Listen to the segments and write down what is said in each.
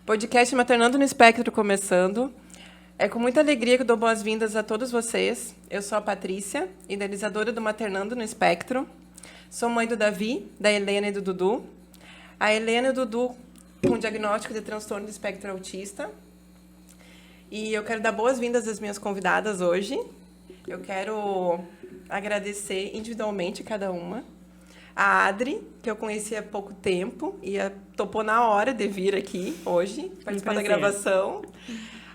Podcast Maternando no Espectro começando. É com muita alegria que eu dou boas-vindas a todos vocês. Eu sou a Patrícia, idealizadora do Maternando no Espectro. Sou mãe do Davi, da Helena e do Dudu. A Helena e o Dudu com diagnóstico de transtorno do espectro autista. E eu quero dar boas-vindas às minhas convidadas hoje. Eu quero agradecer individualmente cada uma. A Adri, que eu conheci há pouco tempo e topou na hora de vir aqui hoje, participar da gravação.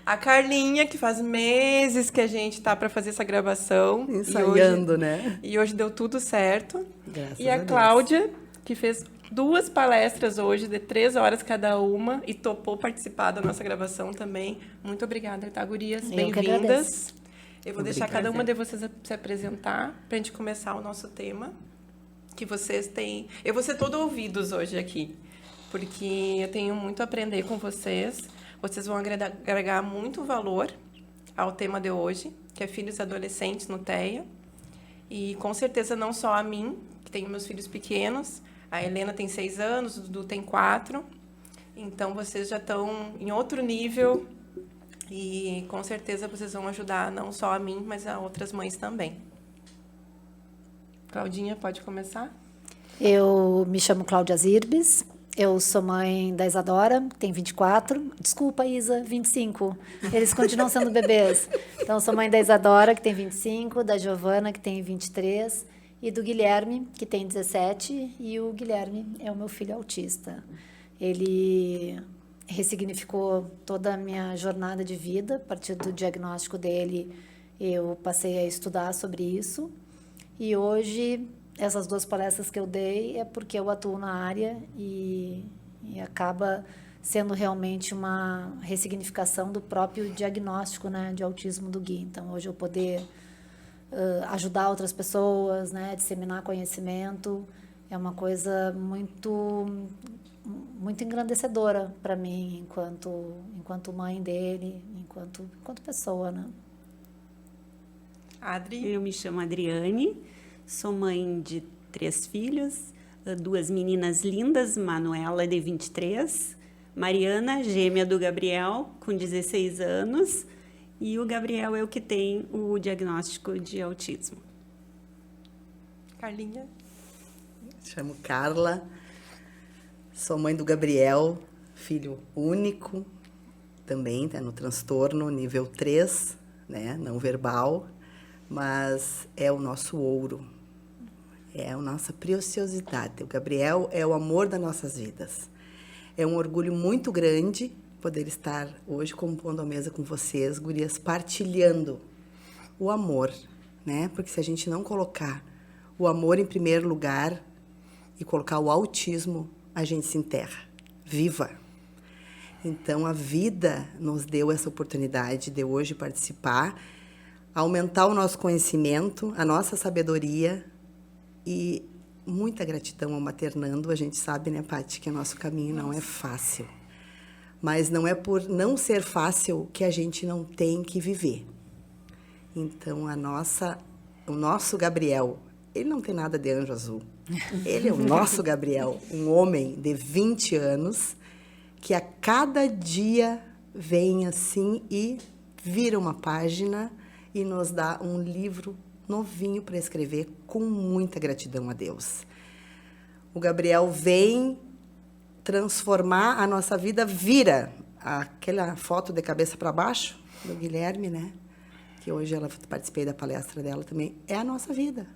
A Carlinha, que faz meses que a gente está para fazer essa gravação. Ensaiando, né? E hoje deu tudo certo. Graças e a Deus. Cláudia, que fez 2 palestras hoje, de 3 horas cada uma, e topou participar da nossa gravação também. Muito obrigada, tá, gurias? Bem-vindas. Eu vou deixar cada uma de vocês se apresentar para a gente começar o nosso tema. Que vocês têm... Eu vou ser todo ouvidos hoje aqui, porque eu tenho muito a aprender com vocês. Vocês vão agregar muito valor ao tema de hoje, que é filhos e adolescentes no TEA. E, com certeza, não só a mim, que tenho meus filhos pequenos. A Helena tem 6 anos, o Dudu tem 4. Então, vocês já estão em outro nível e, com certeza, vocês vão ajudar não só a mim, mas a outras mães também. Claudinha, pode começar? Eu me chamo Cláudia Zirbes, eu sou mãe da Isadora, que tem 24. Desculpa, Isa, 25. Eles continuam sendo bebês. Então, eu sou mãe da Isadora, que tem 25, da Giovana, que tem 23, e do Guilherme, que tem 17, e o Guilherme é o meu filho autista. Ele ressignificou toda a minha jornada de vida. A partir do diagnóstico dele, eu passei a estudar sobre isso. E hoje, essas 2 palestras que eu dei é porque eu atuo na área e acaba sendo realmente uma ressignificação do próprio diagnóstico, né, de autismo do Gui. Então, hoje eu poder ajudar outras pessoas, né, disseminar conhecimento, é uma coisa muito engrandecedora para mim, enquanto mãe dele, enquanto pessoa, né? Adri? Eu me chamo Adriane, sou mãe de 3 filhos, 2 meninas lindas, Manuela, de 23, Mariana, gêmea do Gabriel, com 16 anos, e o Gabriel é o que tem o diagnóstico de autismo. Carlinha? Me chamo Carla, sou mãe do Gabriel, filho único, também está no transtorno nível 3, né, não verbal. Mas é o nosso ouro, é a nossa preciosidade. O Gabriel é o amor das nossas vidas. É um orgulho muito grande poder estar hoje compondo a mesa com vocês, gurias, partilhando o amor, né? Porque se a gente não colocar o amor em primeiro lugar e colocar o autismo, a gente se enterra, viva. Então, a vida nos deu essa oportunidade de hoje participar, aumentar o nosso conhecimento, a nossa sabedoria e muita gratidão ao Maternando. A gente sabe, né, Paty, que o nosso caminho não é fácil. Mas não é por não ser fácil que a gente não tem que viver. Então, o nosso Gabriel, ele não tem nada de anjo azul. Ele é o nosso Gabriel, um homem de 20 anos que a cada dia vem assim e vira uma página e nos dá um livro novinho para escrever com muita gratidão a Deus. O Gabriel vem transformar a nossa vida, vira aquela foto de cabeça para baixo do Guilherme, né? Que hoje participei da palestra dela também, é a nossa vida.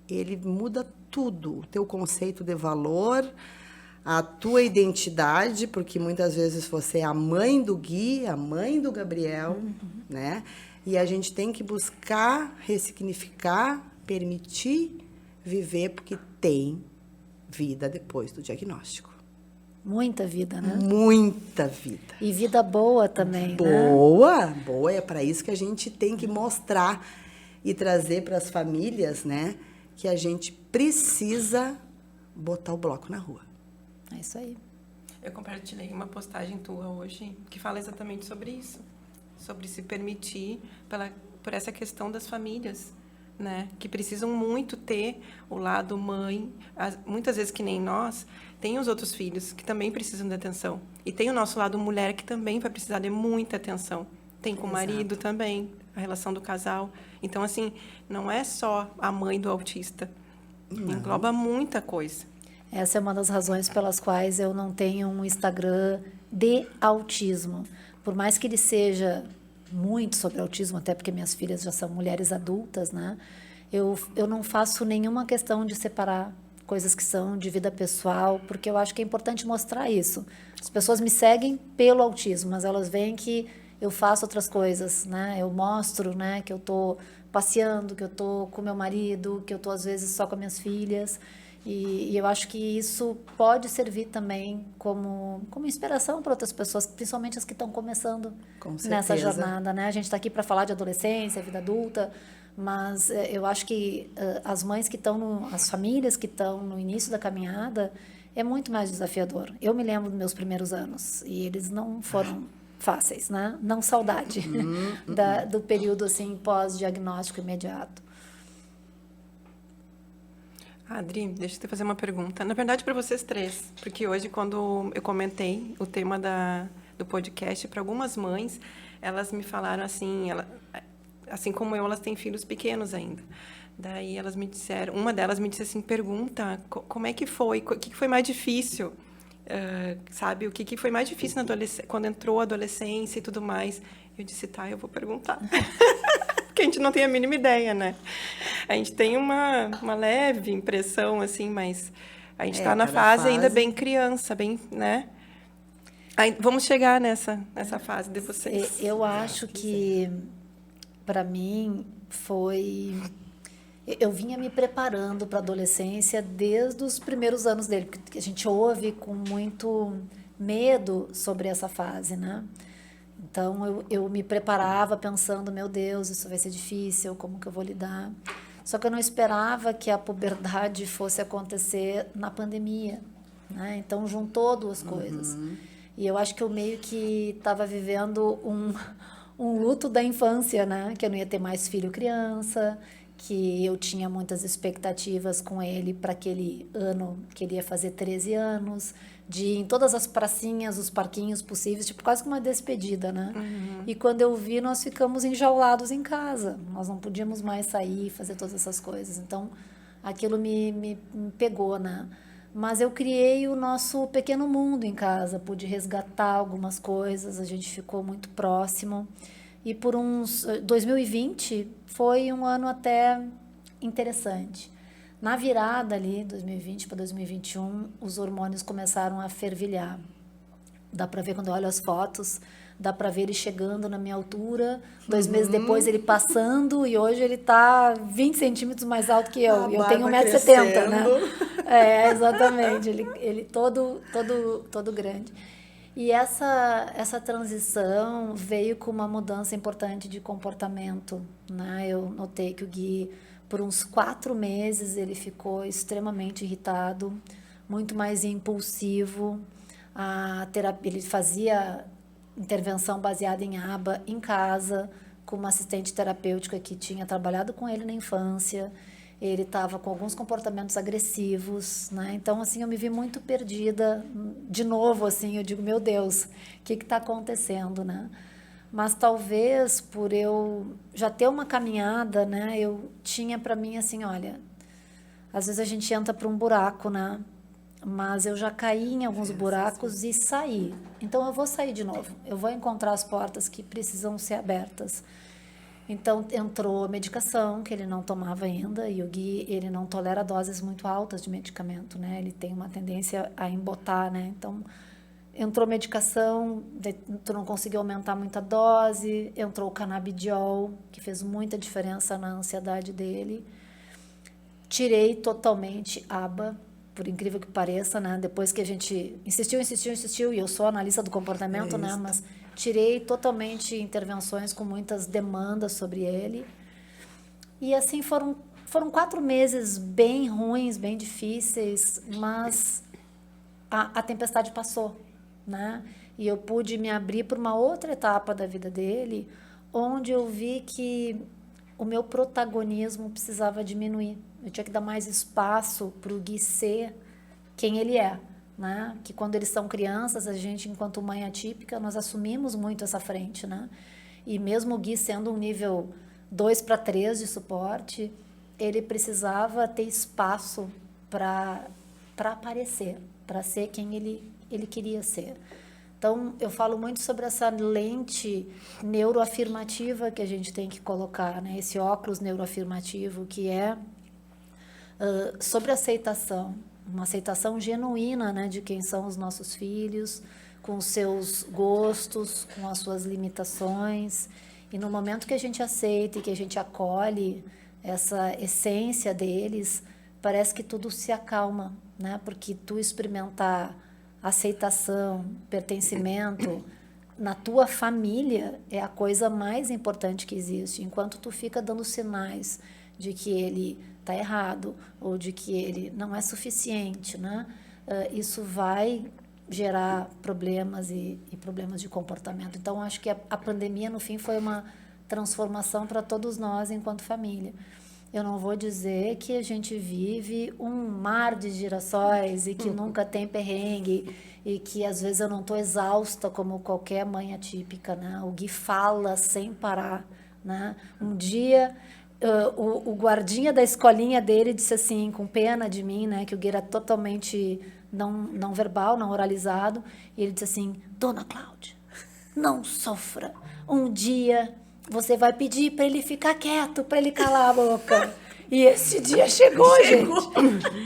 Ele muda tudo, o teu conceito de valor, a tua identidade, porque muitas vezes você é a mãe do Gui, a mãe do Gabriel, né? E a gente tem que buscar ressignificar, permitir viver, porque tem vida depois do diagnóstico. Muita vida, né? Muita vida. E vida boa também, boa, né? Boa, é para isso que a gente tem que mostrar e trazer para as famílias, né? Que a gente precisa botar o bloco na rua. É isso aí. Eu compartilhei uma postagem tua hoje que fala exatamente sobre isso. Sobre se permitir por essa questão das famílias. né? Que precisam muito ter o lado mãe, muitas vezes que nem nós, tem os outros filhos que também precisam de atenção. E tem o nosso lado mulher que também vai precisar de muita atenção. Tem com o marido também, a relação do casal. Então, assim, não é só a mãe do autista. Engloba muita coisa. Essa é uma das razões pelas quais eu não tenho um Instagram de autismo. Por mais que ele seja muito sobre autismo, até porque minhas filhas já são mulheres adultas, né? Eu não faço nenhuma questão de separar coisas que são de vida pessoal, porque eu acho que é importante mostrar isso. As pessoas me seguem pelo autismo, mas elas veem que eu faço outras coisas, né? Eu mostro, né, que eu tô passeando, que eu tô com meu marido, que eu tô às vezes só com as minhas filhas. E eu acho que isso pode servir também como inspiração para outras pessoas, principalmente as que estão começando nessa jornada, né? A gente está aqui para falar de adolescência, vida adulta, mas eu acho que as mães que estão, as famílias que estão no início da caminhada, é muito mais desafiador. Eu me lembro dos meus primeiros anos e eles não foram fáceis, né? Não saudade do período assim pós-diagnóstico imediato. Adri, deixa eu te fazer uma pergunta. Na verdade, para vocês três, porque hoje, quando eu comentei o tema do podcast para algumas mães, elas me falaram assim, assim como eu, elas têm filhos pequenos ainda. Daí elas me disseram, uma delas me disse assim, pergunta, como é que foi? O que foi mais difícil? Sabe, o que foi mais difícil quando entrou a adolescência e tudo mais? Eu disse, tá, eu vou perguntar. Porque a gente não tem a mínima ideia, né? A gente tem uma leve impressão, assim, mas a gente está na fase ainda bem criança, bem, né? Aí, vamos chegar nessa fase de vocês. Eu acho que, para mim, foi... Eu vinha me preparando para a adolescência desde os primeiros anos dele, porque a gente ouve com muito medo sobre essa fase, né? Então, eu me preparava pensando, meu Deus, isso vai ser difícil, como que eu vou lidar? Só que eu não esperava que a puberdade fosse acontecer na pandemia, né? Então, juntou duas coisas. E eu acho que eu meio que estava vivendo um luto da infância, né? Que eu não ia ter mais filho criança, que eu tinha muitas expectativas com ele para aquele ano que ele ia fazer 13 anos, de ir em todas as pracinhas, os parquinhos possíveis, tipo quase que uma despedida, né? E quando eu vi, nós ficamos enjaulados em casa. Nós não podíamos mais sair, fazer todas essas coisas. Então, aquilo me pegou, né? Mas eu criei o nosso pequeno mundo em casa, pude resgatar algumas coisas, a gente ficou muito próximo. E por 2020 foi um ano até interessante. Na virada ali, 2020 para 2021, os hormônios começaram a fervilhar. Dá para ver quando eu olho as fotos, dá para ver ele chegando na minha altura, 2 meses depois ele passando, e hoje ele está 20 centímetros mais alto que eu. E eu tenho 1,70 m, né? Exatamente, ele todo grande. E essa transição veio com uma mudança importante de comportamento, né? Eu notei que o Gui, por uns 4 meses, ele ficou extremamente irritado, muito mais impulsivo. A terapia, ele fazia intervenção baseada em aba em casa, com uma assistente terapêutica que tinha trabalhado com ele na infância. Ele estava com alguns comportamentos agressivos, né? Então, assim, eu me vi muito perdida. De novo, assim, eu digo, meu Deus, o que está acontecendo, né? Mas talvez por eu já ter uma caminhada, né? Eu tinha para mim assim, olha, às vezes a gente entra para um buraco, né? Mas eu já caí em alguns buracos e saí. Então, eu vou sair de novo. Eu vou encontrar as portas que precisam ser abertas. Então, entrou medicação, que ele não tomava ainda, e o Gui, ele não tolera doses muito altas de medicamento, né? Ele tem uma tendência a embotar, né? Então, entrou medicação, tu não conseguiu aumentar muita dose, entrou o canabidiol, que fez muita diferença na ansiedade dele. Tirei totalmente aba, por incrível que pareça, né? Depois que a gente insistiu, e eu sou analista do comportamento, né? Mas tirei totalmente intervenções com muitas demandas sobre ele. E assim foram 4 meses bem ruins, bem difíceis, mas a tempestade passou, né? E eu pude me abrir para uma outra etapa da vida dele, onde eu vi que o meu protagonismo precisava diminuir. Eu tinha que dar mais espaço para o Gui ser quem ele é, né? Que quando eles são crianças, a gente, enquanto mãe atípica, nós assumimos muito essa frente, né? E mesmo o Gui sendo um nível 2 para 3 de suporte, ele precisava ter espaço para aparecer, para ser quem ele queria ser. Então, eu falo muito sobre essa lente neuroafirmativa que a gente tem que colocar, né? Esse óculos neuroafirmativo que é sobre aceitação, uma aceitação genuína, né, de quem são os nossos filhos, com os seus gostos, com as suas limitações. E no momento que a gente aceita e que a gente acolhe essa essência deles, parece que tudo se acalma, né? Porque tu experimentar aceitação, pertencimento na tua família é a coisa mais importante que existe. Enquanto tu fica dando sinais de que ele está errado ou de que ele não é suficiente, né? Isso vai gerar problemas e problemas de comportamento. Então, acho que a pandemia, no fim, foi uma transformação para todos nós enquanto família. Eu não vou dizer que a gente vive um mar de girassóis e que nunca tem perrengue e que às vezes eu não estou exausta como qualquer mãe atípica, né? O Gui fala sem parar, né? Um dia o guardinha da escolinha dele disse assim, com pena de mim, né? Que o Gui era totalmente não verbal, não oralizado, e ele disse assim: Dona Cláudia, não sofra. Um dia você vai pedir para ele ficar quieto, para ele calar a boca. E esse dia chegou, gente.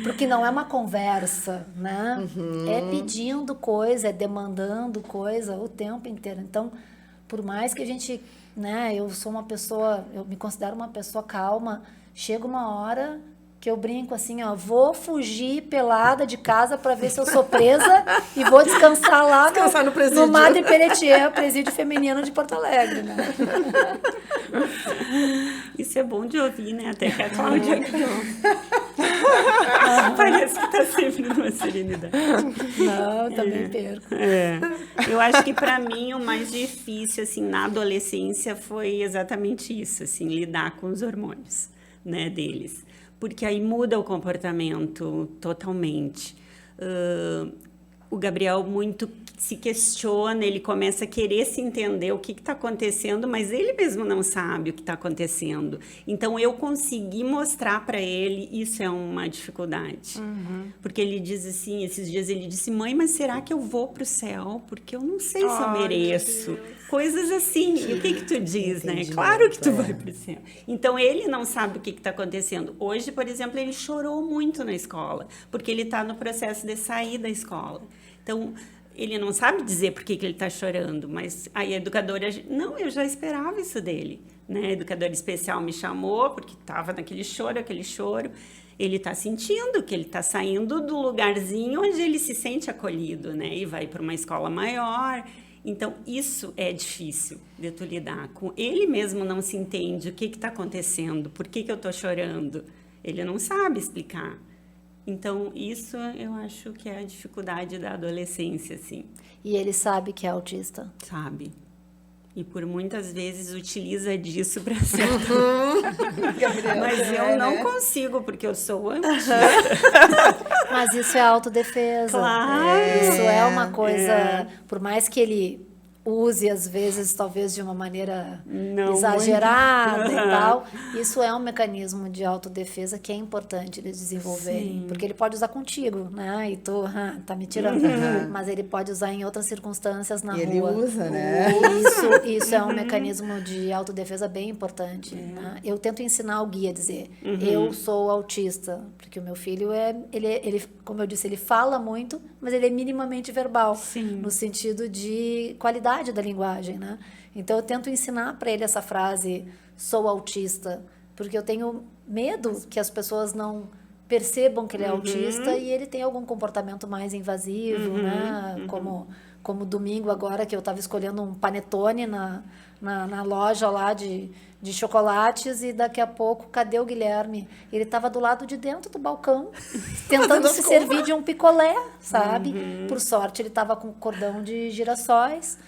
Porque não é uma conversa, né? É pedindo coisa, é demandando coisa o tempo inteiro. Então, por mais que a gente, né? Eu me considero uma pessoa calma. Chega uma hora que eu brinco assim, ó, vou fugir pelada de casa para ver se eu sou presa e vou descansar lá no Madre Pelletier, presídio feminino de Porto Alegre, né? Isso é bom de ouvir, né? Até que a Cláudia parece que está sempre numa serenidade. Não, também perco. Eu acho que para mim o mais difícil, assim, na adolescência foi exatamente isso, assim, lidar com os hormônios, né, deles. Porque aí muda o comportamento totalmente. O Gabriel muito se questiona, ele começa a querer se entender o que está acontecendo, mas ele mesmo não sabe o que está acontecendo. Então, eu consegui mostrar para ele, isso é uma dificuldade. Porque ele diz assim, esses dias ele disse: mãe, mas será que eu vou para o céu? Porque eu não sei se eu mereço. Coisas assim. E o que tu diz, né? Claro que tu vai para o céu. Então, ele não sabe o que está acontecendo. Hoje, por exemplo, ele chorou muito na escola, porque ele está no processo de sair da escola. Então, ele não sabe dizer por que ele está chorando, mas aí a educadora... Não, eu já esperava isso dele, né? A educadora especial me chamou, porque estava naquele choro, Ele está sentindo que ele está saindo do lugarzinho onde ele se sente acolhido, né? E vai para uma escola maior. Então, isso é difícil de tu lidar com. Ele mesmo não se entende o que está acontecendo, por que eu estou chorando. Ele não sabe explicar. Então, isso eu acho que é a dificuldade da adolescência, assim. E ele sabe que é autista? Sabe. E por muitas vezes utiliza disso para ser... Mas eu não consigo, porque eu sou autista. Mas isso é autodefesa. Claro. Isso é uma coisa... Por mais que ele use, às vezes, talvez de uma maneira exagerada e tal, isso é um mecanismo de autodefesa que é importante eles desenvolverem. Sim. Porque ele pode usar contigo, né? E tu, tá me tirando. Mas ele pode usar em outras circunstâncias na rua. Ele usa, né? Isso é um mecanismo de autodefesa bem importante. Né? Eu tento ensinar o Gui a dizer, eu sou autista, porque o meu filho ele, como eu disse, ele fala muito, mas ele é minimamente verbal. Sim. No sentido de qualidade da linguagem, né? Então eu tento ensinar para ele essa frase, sou autista, porque eu tenho medo que as pessoas não percebam que ele é autista e ele tem algum comportamento mais invasivo, né? Como domingo agora, que eu estava escolhendo um panetone na loja lá de chocolates, e daqui a pouco, cadê o Guilherme? Ele estava do lado de dentro do balcão, tentando se servir de um picolé, sabe? Por sorte, ele estava com cordão de girassóis,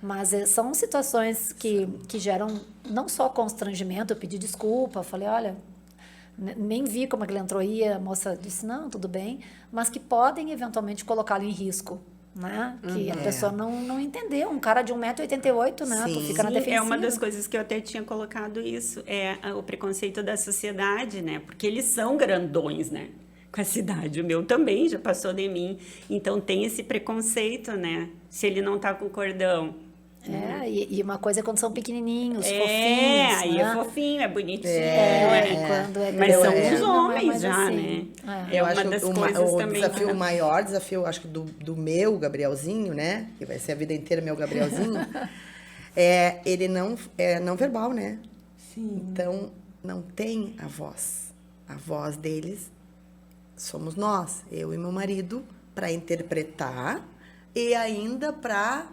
Mas são situações que geram não só constrangimento, eu pedi desculpa, falei, olha, nem vi como é que ele entrou aí, a moça disse, não, tudo bem, mas que podem eventualmente colocá-lo em risco. Né? Que a pessoa não entendeu. Um cara de 1,88 m, né? Tu fica na defensiva. É uma das coisas que eu até tinha colocado isso, é o preconceito da sociedade, né? Porque eles são grandões, né? Com essa idade. O meu também já passou de mim. Então tem esse preconceito, né? Se ele não tá com cordão. E uma coisa é quando são pequenininhos, fofinhos. Aí né? é fofinho, é bonitinho. Quando é Mas são grande, os não é homens mais já, assim. né? Eu uma acho das que coisas o também. desafio, o maior desafio, acho que do meu Gabrielzinho, né? Que vai ser a vida inteira meu Gabrielzinho, é ele não verbal, né? Sim. Então, não tem a voz. A voz deles somos nós, eu e meu marido, para interpretar e ainda para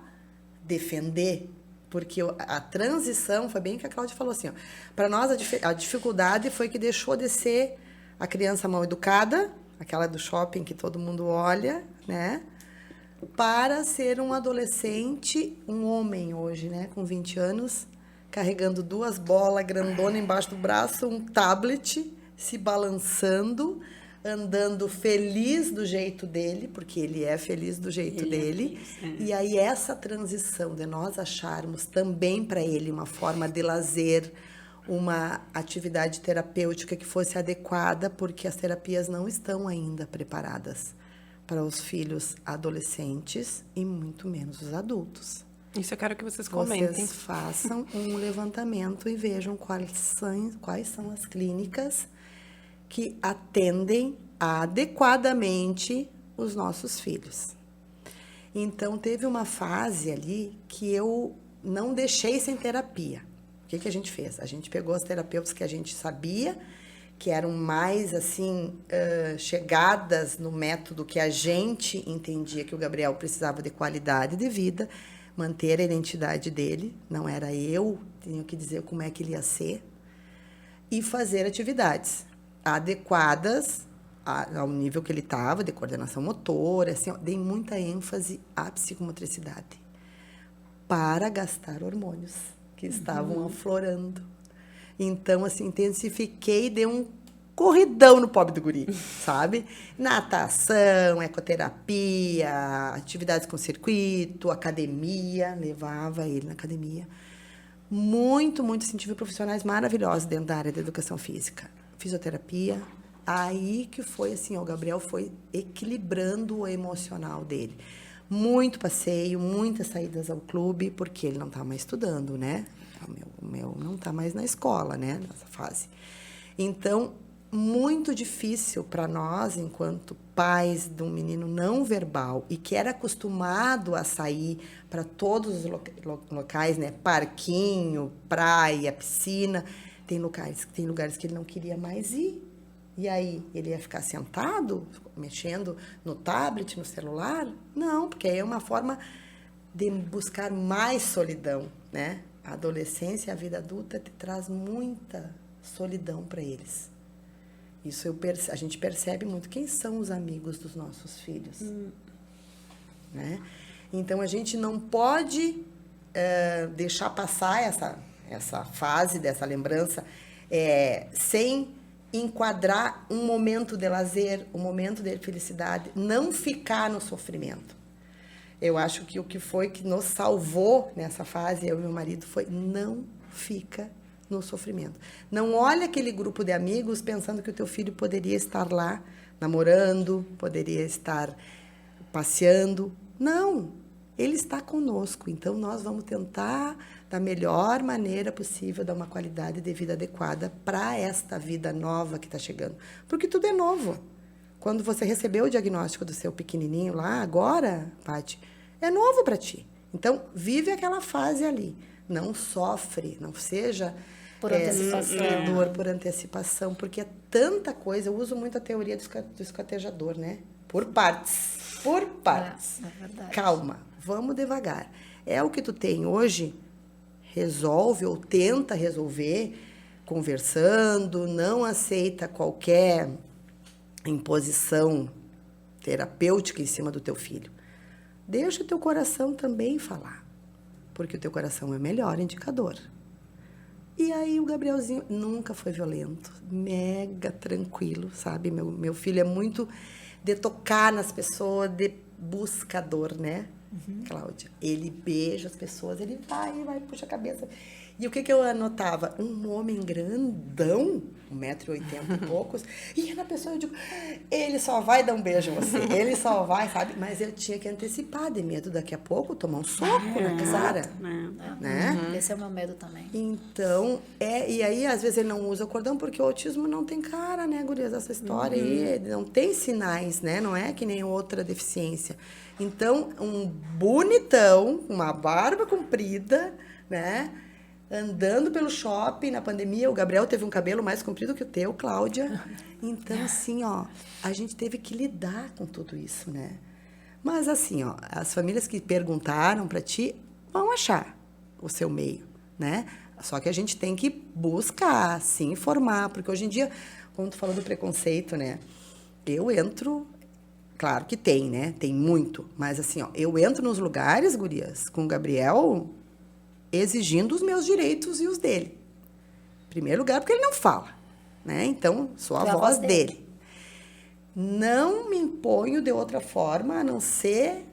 defender. Porque a transição, foi bem o que a Cláudia falou assim, para nós a dificuldade foi que deixou de ser a criança mal educada, aquela do shopping que todo mundo olha, né? Para ser um adolescente, um homem hoje, né? Com 20 anos, carregando 2 bolas grandona embaixo do braço, um tablet, se balançando, andando feliz do jeito dele, porque ele é feliz do jeito dele. E aí essa transição de nós acharmos também para ele uma forma de lazer, uma atividade terapêutica que fosse adequada, porque as terapias não estão ainda preparadas para os filhos adolescentes e muito menos os adultos. Isso eu quero que vocês comentem. Vocês façam um levantamento e vejam quais são as clínicas que atendem adequadamente os nossos filhos. Então, teve uma fase ali que eu não deixei sem terapia. O que a gente fez? A gente pegou as terapeutas que a gente sabia que eram mais, assim, chegadas no método que a gente entendia que o Gabriel precisava de qualidade de vida, manter a identidade dele, não era eu, tinha que dizer como é que ele ia ser, e fazer atividades adequadas ao nível que ele estava, de coordenação motora, assim, dei muita ênfase à psicomotricidade para gastar hormônios que estavam aflorando. Então, assim, intensifiquei, dei um corridão no pobre do guri, sabe? Natação, ecoterapia, atividades com circuito, academia, levava ele na academia. Muito, assim, tive profissionais maravilhosos dentro da área da educação física. Fisioterapia, aí que foi assim, o Gabriel foi equilibrando o emocional dele. Muito passeio, muitas saídas ao clube, porque ele não está mais estudando, né? O meu não está mais na escola, né? Nessa fase. Então, muito difícil para nós, enquanto pais de um menino não verbal e que era acostumado a sair para todos os locais, né? Parquinho, praia, piscina. Tem lugares que ele não queria mais ir. E aí, ele ia ficar sentado, mexendo no tablet, no celular? Não, porque aí é uma forma de buscar mais solidão, né? A adolescência e a vida adulta te traz muita solidão para eles. Isso a gente percebe muito. Quem são os amigos dos nossos filhos? Né? Então, a gente não pode deixar passar essa fase dessa lembrança sem enquadrar um momento de lazer, um momento de felicidade, não ficar no sofrimento. Eu acho que o que foi que nos salvou nessa fase, eu e meu marido, foi não fica no sofrimento. Não olha aquele grupo de amigos pensando que o teu filho poderia estar lá namorando, poderia estar passeando. Não, ele está conosco. Então, nós vamos tentar, da melhor maneira possível, dar uma qualidade de vida adequada para esta vida nova que está chegando. Porque tudo é novo. Quando você recebeu o diagnóstico do seu pequenininho lá, agora, Paty, é novo para ti. Então, vive aquela fase ali. Não sofre, não seja por antecipação. Dor por antecipação, porque é tanta coisa. Eu uso muito a teoria do esquartejador, né? Por partes. Por partes. É verdade. Calma, vamos devagar. É o que tu tem hoje, resolve ou tenta resolver conversando, não aceita qualquer imposição terapêutica em cima do teu filho. Deixa o teu coração também falar. porque o teu coração é o melhor indicador. E aí o Gabrielzinho nunca foi violento, mega tranquilo, sabe? Meu filho é muito de tocar nas pessoas, de buscador, né, Cláudia? Ele beija as pessoas, ele vai, puxa a cabeça. E o que eu anotava? Um homem grandão, 1,80 m e poucos, e na pessoa eu digo, ele só vai dar um beijo em você, ele só vai, sabe? Mas eu tinha que antecipar, de medo daqui a pouco tomar um soco na cara, né? Esse é o meu medo também. Então, e aí às vezes ele não usa o cordão, porque o autismo não tem cara, né, gurias? Essa história aí, não tem sinais, né? Não é que nem outra deficiência. Então, um bonitão, uma barba comprida, né? Andando pelo shopping na pandemia, o Gabriel teve um cabelo mais comprido que o teu, Cláudia. Então, assim, ó, a gente teve que lidar com tudo isso, né? Mas, assim, ó, as famílias que perguntaram para ti vão achar o seu meio, né? Só que a gente tem que buscar, se informar, porque hoje em dia, como tu falou do preconceito, né? Eu entro, claro que tem, né? Tem muito, mas assim, ó, eu entro nos lugares, gurias, com o Gabriel, exigindo os meus direitos e os dele. Em primeiro lugar, porque ele não fala, né? Então, sou a voz dele. Não me imponho de outra forma a não ser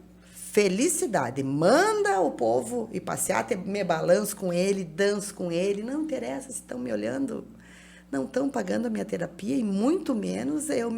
felicidade. Manda o povo ir passear, me balanço com ele, danço com ele. Não interessa se estão me olhando, não estão pagando a minha terapia e muito menos eu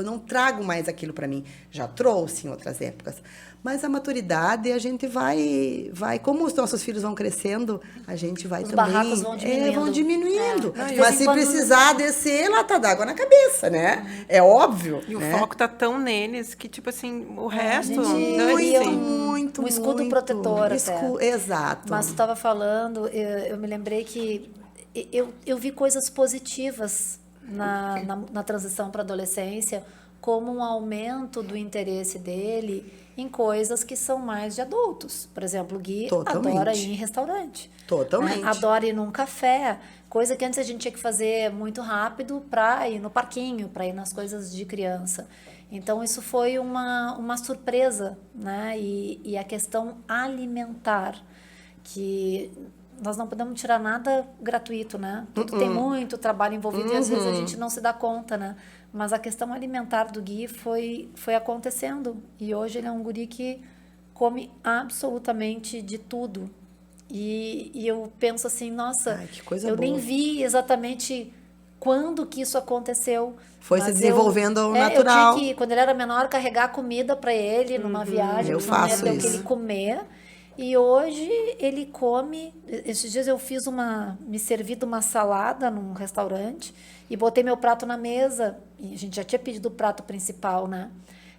não trago mais aquilo para mim. Já trouxe em outras épocas. Mas a maturidade, a gente vai como os nossos filhos vão crescendo, a gente vai os também... barracos vão diminuindo. Vão diminuindo. Mas se precisar descer, lata d'água na cabeça, né? É óbvio. E o né? foco tá tão neles que, tipo assim, o resto... Muito, um escudo protetor até. Exato. Mas tu estava falando, eu me lembrei que eu vi coisas positivas na transição para a adolescência, como um aumento do interesse dele em coisas que são mais de adultos. Por exemplo, o Gui adora ir em restaurante. Totalmente. Né? Adora ir num café, coisa que antes a gente tinha que fazer muito rápido para ir no parquinho, para ir nas coisas de criança. Então, isso foi uma surpresa, né? E a questão alimentar, que nós não podemos tirar nada gratuito, né? Tudo tem muito trabalho envolvido e às vezes a gente não se dá conta, né? Mas a questão alimentar do Gui foi acontecendo. E hoje ele é um guri que come absolutamente de tudo. E eu penso assim, nossa, que coisa eu boa. Nem vi exatamente quando que isso aconteceu. Foi se desenvolvendo ao natural. Eu tinha que, quando ele era menor, carregar comida para ele numa viagem. Eu faço isso. Que ele comer. E hoje ele come... Esses dias eu me servi de uma salada num restaurante e botei meu prato na mesa. E a gente já tinha pedido o prato principal, né?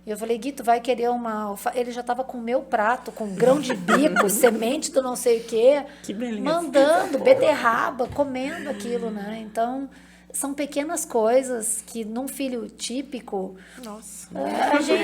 E eu falei, Gui, tu vai querer uma... Ele já estava com o meu prato, com grão de bico, semente do não sei o quê. Que beleza. Mandando, beterraba, comendo aquilo, né? Então, são pequenas coisas que num filho típico... Nossa. A gente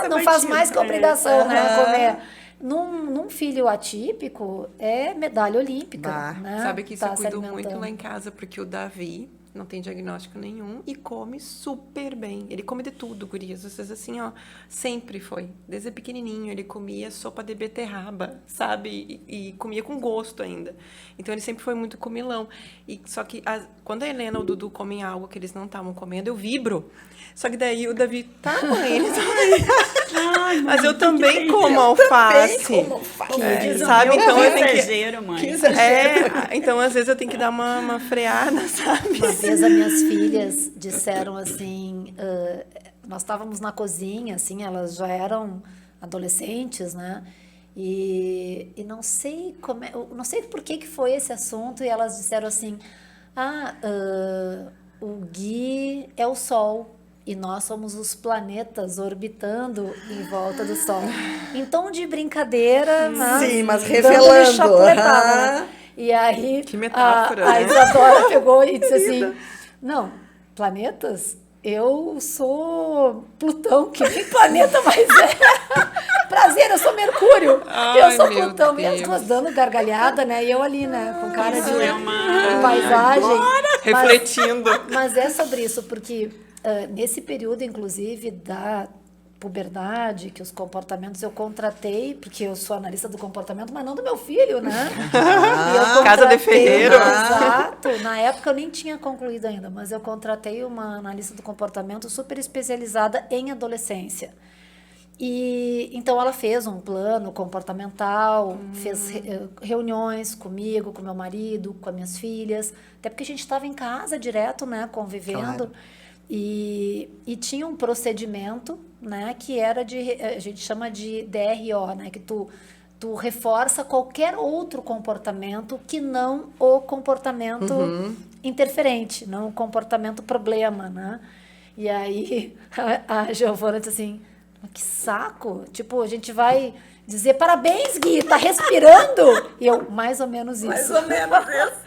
não faz mais que obrigação, né? Comer. Num filho atípico, é medalha olímpica. Né? Sabe que isso eu cuido alimentando. muito lá em casa, porque o Davi não tem diagnóstico nenhum e come super bem. Ele come de tudo, gurias. Vocês assim, ó, sempre foi. Desde pequenininho, ele comia sopa de beterraba, sabe? E comia com gosto ainda. Então, ele sempre foi muito comilão. Só que quando a Helena ou o Dudu comem algo que eles não estavam comendo, eu vibro. Só que daí o Davi, tá, mãe, ele também. Mas eu também como alface. Sabe? Então, que eu tenho exagero, mãe. Então, às vezes, eu tenho que dar uma freada, sabe? Uma vez as minhas filhas disseram assim, nós estávamos na cozinha, assim, elas já eram adolescentes, né? E não sei não sei por que foi esse assunto, e elas disseram assim, o Gui é o Sol e nós somos os planetas orbitando em volta do Sol. Em tom de brincadeira, sim, mas revelando. Né? E aí que metáfora, a Isadora pegou e disse assim, não, planetas? Eu sou Plutão, que nem planeta mais é. Prazer, eu sou Mercúrio. Eu sou Plutão. E as duas dando gargalhada, né? E eu ali, né? Com cara de paisagem. Refletindo. Mas é sobre isso, porque nesse período, inclusive, da puberdade, que os comportamentos eu contratei, porque eu sou analista do comportamento, mas não do meu filho, né? E eu Casa de ferreiro. Exato. Na época eu nem tinha concluído ainda, mas eu contratei uma analista do comportamento super especializada em adolescência. E então ela fez um plano comportamental, fez reuniões comigo, com meu marido, com as minhas filhas, até porque a gente estava em casa direto, né, convivendo. Claro. E tinha um procedimento, né, que era a gente chama de DRO, né, que tu reforça qualquer outro comportamento que não o comportamento interferente, não o comportamento problema, né? E aí a Giovana disse assim, que saco, tipo, a gente vai dizer parabéns, Gui, tá respirando? E eu, mais ou menos isso. Mais ou menos isso.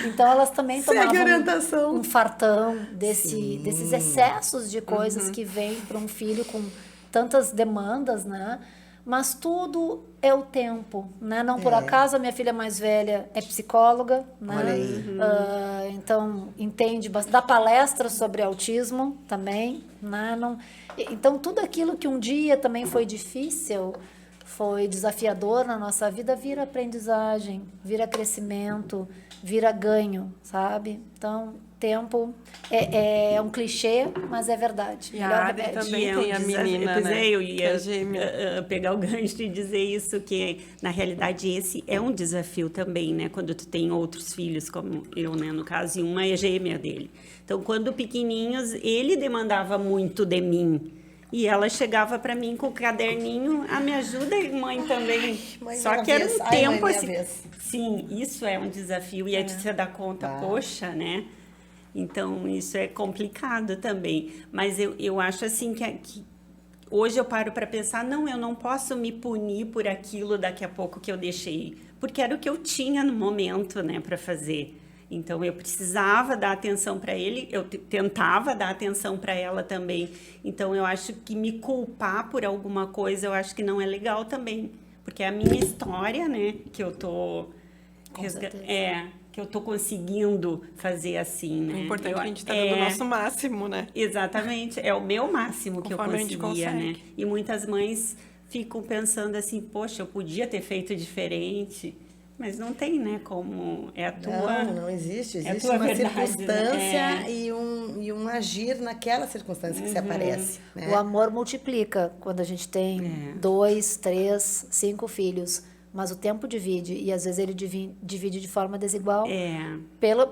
Então elas também Segue tomavam orientação. um fartão desses excessos de coisas que vêm para um filho com tantas demandas, né? Mas tudo é o tempo, né? Não por acaso a minha filha mais velha é psicóloga, né? Olha aí. Então entende, dá palestra sobre autismo também, né? Então tudo aquilo que um dia também foi difícil, foi desafiador na nossa vida, vira aprendizagem, vira crescimento, vira ganho, sabe? Então, tempo é um clichê, mas é verdade. E a Melhor Adri remédio. também tem a menina, Pois né? eu Que é ia gêmea. pegar o gancho e dizer isso, que na realidade esse é um desafio também, né? Quando tu tem outros filhos, como eu, né? No caso, e uma é gêmea dele. Então, quando pequenininhos, ele demandava muito de mim. E ela chegava para mim com o caderninho, me ajuda, mãe, também. Mãe, Só minha que era vez. um Ai, tempo mãe, minha assim. vez. Sim, isso é um desafio. E aí você dá conta, poxa, né? Então, isso é complicado também. Mas eu acho assim que hoje eu paro para pensar, não, eu não posso me punir por aquilo daqui a pouco que eu deixei. Porque era o que eu tinha no momento, né, para fazer. Então, eu precisava dar atenção para ele, eu tentava dar atenção para ela também. Então, eu acho que me culpar por alguma coisa, eu acho que não é legal também. Porque é a minha história, né, que eu tô... que eu tô conseguindo fazer assim, né? É importante que a gente tá dando o nosso máximo, né? Exatamente, é o meu máximo que Conforme a eu gente conseguia, né? consegue. E muitas mães ficam pensando assim, poxa, eu podia ter feito diferente, mas não tem, né? Como é a tua... Não existe. é a Existe tua uma verdade, circunstância né? e um agir naquela circunstância que se aparece. Né? O amor multiplica quando a gente tem 2, 3, 5 filhos. Mas o tempo divide, e às vezes ele divide de forma desigual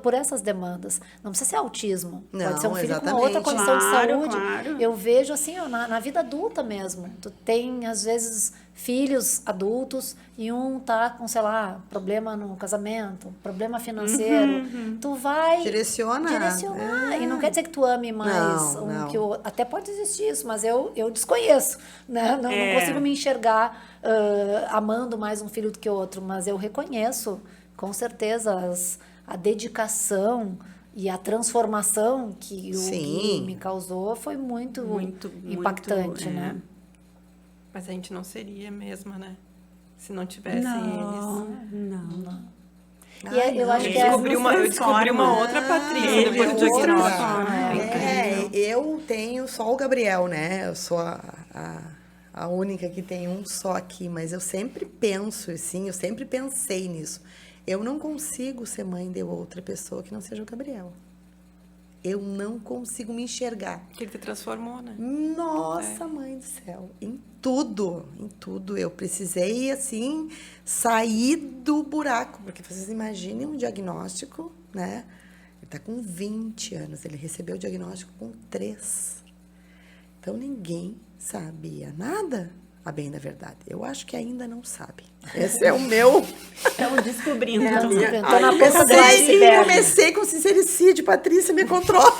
por essas demandas. Não precisa ser autismo, Não, pode ser um filho com uma exatamente. outra condição de Claro, saúde. claro. Eu vejo assim, ó, na vida adulta mesmo. Tu tem, às vezes, filhos adultos e um tá com, sei lá, problema no casamento, problema financeiro. Tu vai Direcionar. E não quer dizer que tu ame mais Não. que o outro. Até pode existir isso, mas eu desconheço, né? Não consigo me enxergar amando mais um filho do que o outro, mas eu reconheço, com certeza, a dedicação e a transformação que o Gui me causou foi muito impactante, né? Mas a gente não seria mesmo, né? Se não tivessem eles. Não. E eu acho que Eu descobri uma outra Patrícia depois do diagnóstico. Eu tenho só o Gabriel, né? Eu sou a única que tem um só aqui, mas eu sempre penso, assim, eu sempre pensei nisso. Eu não consigo ser mãe de outra pessoa que não seja o Gabriel. Eu não consigo me enxergar. Que ele te transformou, né? Nossa, mãe do céu. Em tudo. Eu precisei, assim, sair do buraco. Porque vocês imaginem um diagnóstico, né? Ele tá com 20 anos. Ele recebeu o diagnóstico com 3. Então, ninguém sabia nada, a bem da verdade. Eu acho que ainda não sabe. Esse é o meu... Estamos descobrindo. Tô na ponta do iceberg. Comecei com sincericídio. Patrícia, me controla.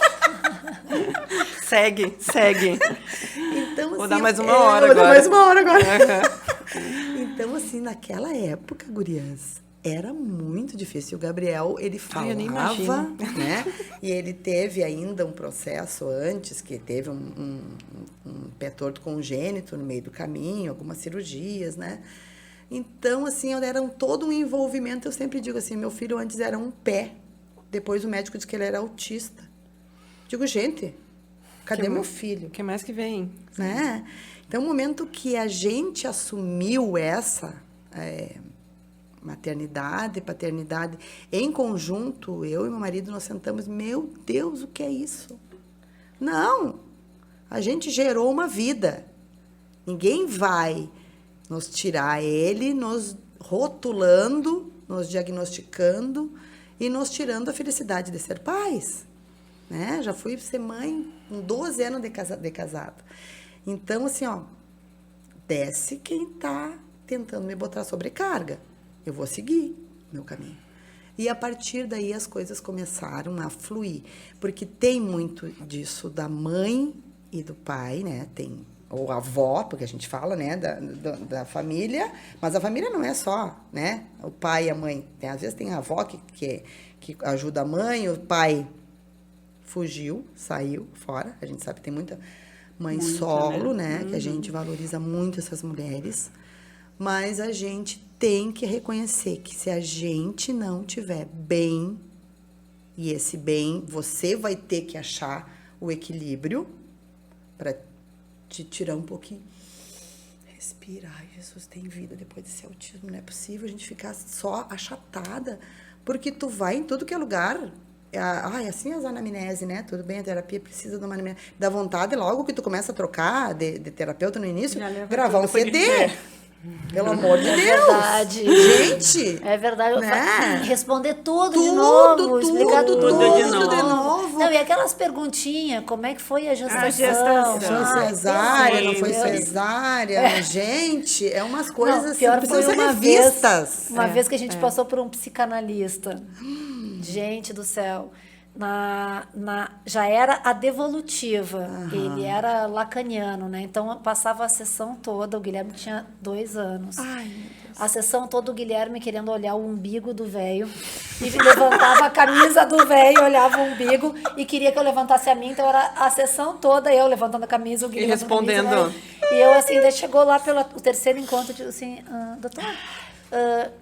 Segue. Então, assim, Vou dar mais uma hora vou dar agora. mais uma hora agora. Então, assim, naquela época, gurias, era muito difícil. O Gabriel, ele falava, eu nem imagino. né? E ele teve ainda um processo antes, que teve um pé torto congênito no meio do caminho, algumas cirurgias, né? Então, assim, era todo um envolvimento. Eu sempre digo assim, meu filho antes era um pé. Depois o médico disse que ele era autista. Digo, gente, Cadê meu filho? O que mais que vem? Né? Então, o momento que a gente assumiu essa maternidade, paternidade, em conjunto, eu e meu marido, nós sentamos, meu Deus, o que é isso? Não! A gente gerou uma vida. Ninguém vai nos tirar ele, nos rotulando, nos diagnosticando e nos tirando a felicidade de ser pais. Né? Já fui ser mãe com 12 anos de casado. Então, assim, ó, desce quem tá tentando me botar sobrecarga. Eu vou seguir meu caminho. E a partir daí as coisas começaram a fluir. Porque tem muito disso da mãe e do pai, né? Tem, ou a avó, porque a gente fala, né? Da família. Mas a família não é só, né? O pai e a mãe. Às vezes tem a avó que ajuda a mãe, o pai fugiu, saiu fora. A gente sabe que tem muita mãe muito, solo, né? Que a gente valoriza muito essas mulheres. Mas a gente tem que reconhecer que se a gente não tiver bem, e esse bem, você vai ter que achar o equilíbrio para te tirar um pouquinho. Respira. Ai, Jesus, tem vida depois desse autismo. Não é possível a gente ficar só achatada, porque tu vai em tudo que é lugar. Assim as anamnese, né? Tudo bem, a terapia precisa de uma anamnese. Dá vontade, logo que tu começa a trocar de terapeuta no início, gravar um CD. Pelo amor de Deus. Verdade. Gente. É verdade. Né? Responder tudo de novo. Explicar tudo de novo. Não, e aquelas perguntinhas, como é que foi a gestação? Foi cesárea, não foi cesárea. Gente, é umas coisas não, assim, pior precisam foi ser uma revistas. Uma vez que a gente passou por um psicanalista. Gente do céu. Já era a devolutiva. Ele era lacaniano, né? Então, passava a sessão toda, o Guilherme tinha 2 anos. Ai, meu Deus. A sessão toda, o Guilherme querendo olhar o umbigo do velho. E levantava a camisa do velho, olhava o umbigo e queria que eu levantasse a minha. Então, era a sessão toda, eu levantando a camisa, o Guilherme respondendo. Camisa, né? E eu, assim, daí chegou lá pelo o terceiro encontro, eu disse assim, doutor,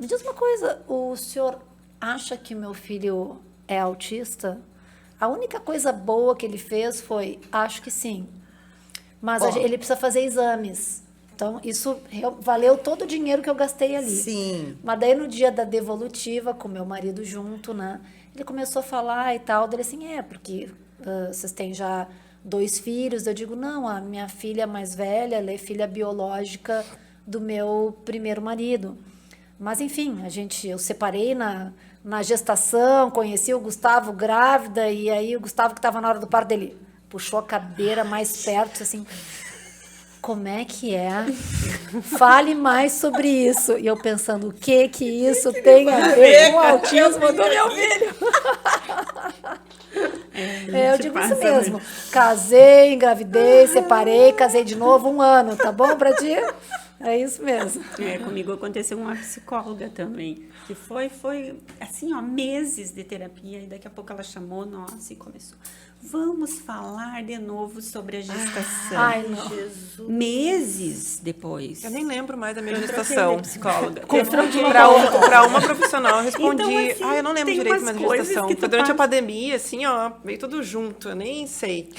me diz uma coisa, o senhor acha que meu filho é autista? A única coisa boa que ele fez foi, acho que sim. Mas ele precisa fazer exames. Então, isso valeu todo o dinheiro que eu gastei ali. Sim. Mas daí, no dia da devolutiva, com meu marido junto, né? Ele começou a falar e tal. Dele assim, porque vocês têm já 2 filhos. Eu digo, não, a minha filha mais velha, ela é filha biológica do meu primeiro marido. Mas, enfim, eu separei na gestação, conheci o Gustavo grávida, e aí o Gustavo, que estava na hora do parto dele, puxou a cadeira mais perto, assim, como é que é? Fale mais sobre isso. E eu pensando, o que isso tem a ver com o autismo do meu filho? Eu digo isso mesmo. Casei, engravidei, separei, casei de novo 1 ano, tá bom pra ti? É isso mesmo. Comigo aconteceu uma psicóloga também, que foi assim, meses de terapia, e daqui a pouco ela chamou nós e começou. Vamos falar de novo sobre a gestação. Ai, não. Jesus. Meses depois. Eu nem lembro mais da minha gestação. Psicóloga. Para uma profissional, eu respondi, então, assim, eu não lembro direito mais da gestação. Foi durante a pandemia, assim, veio tudo junto, eu nem sei.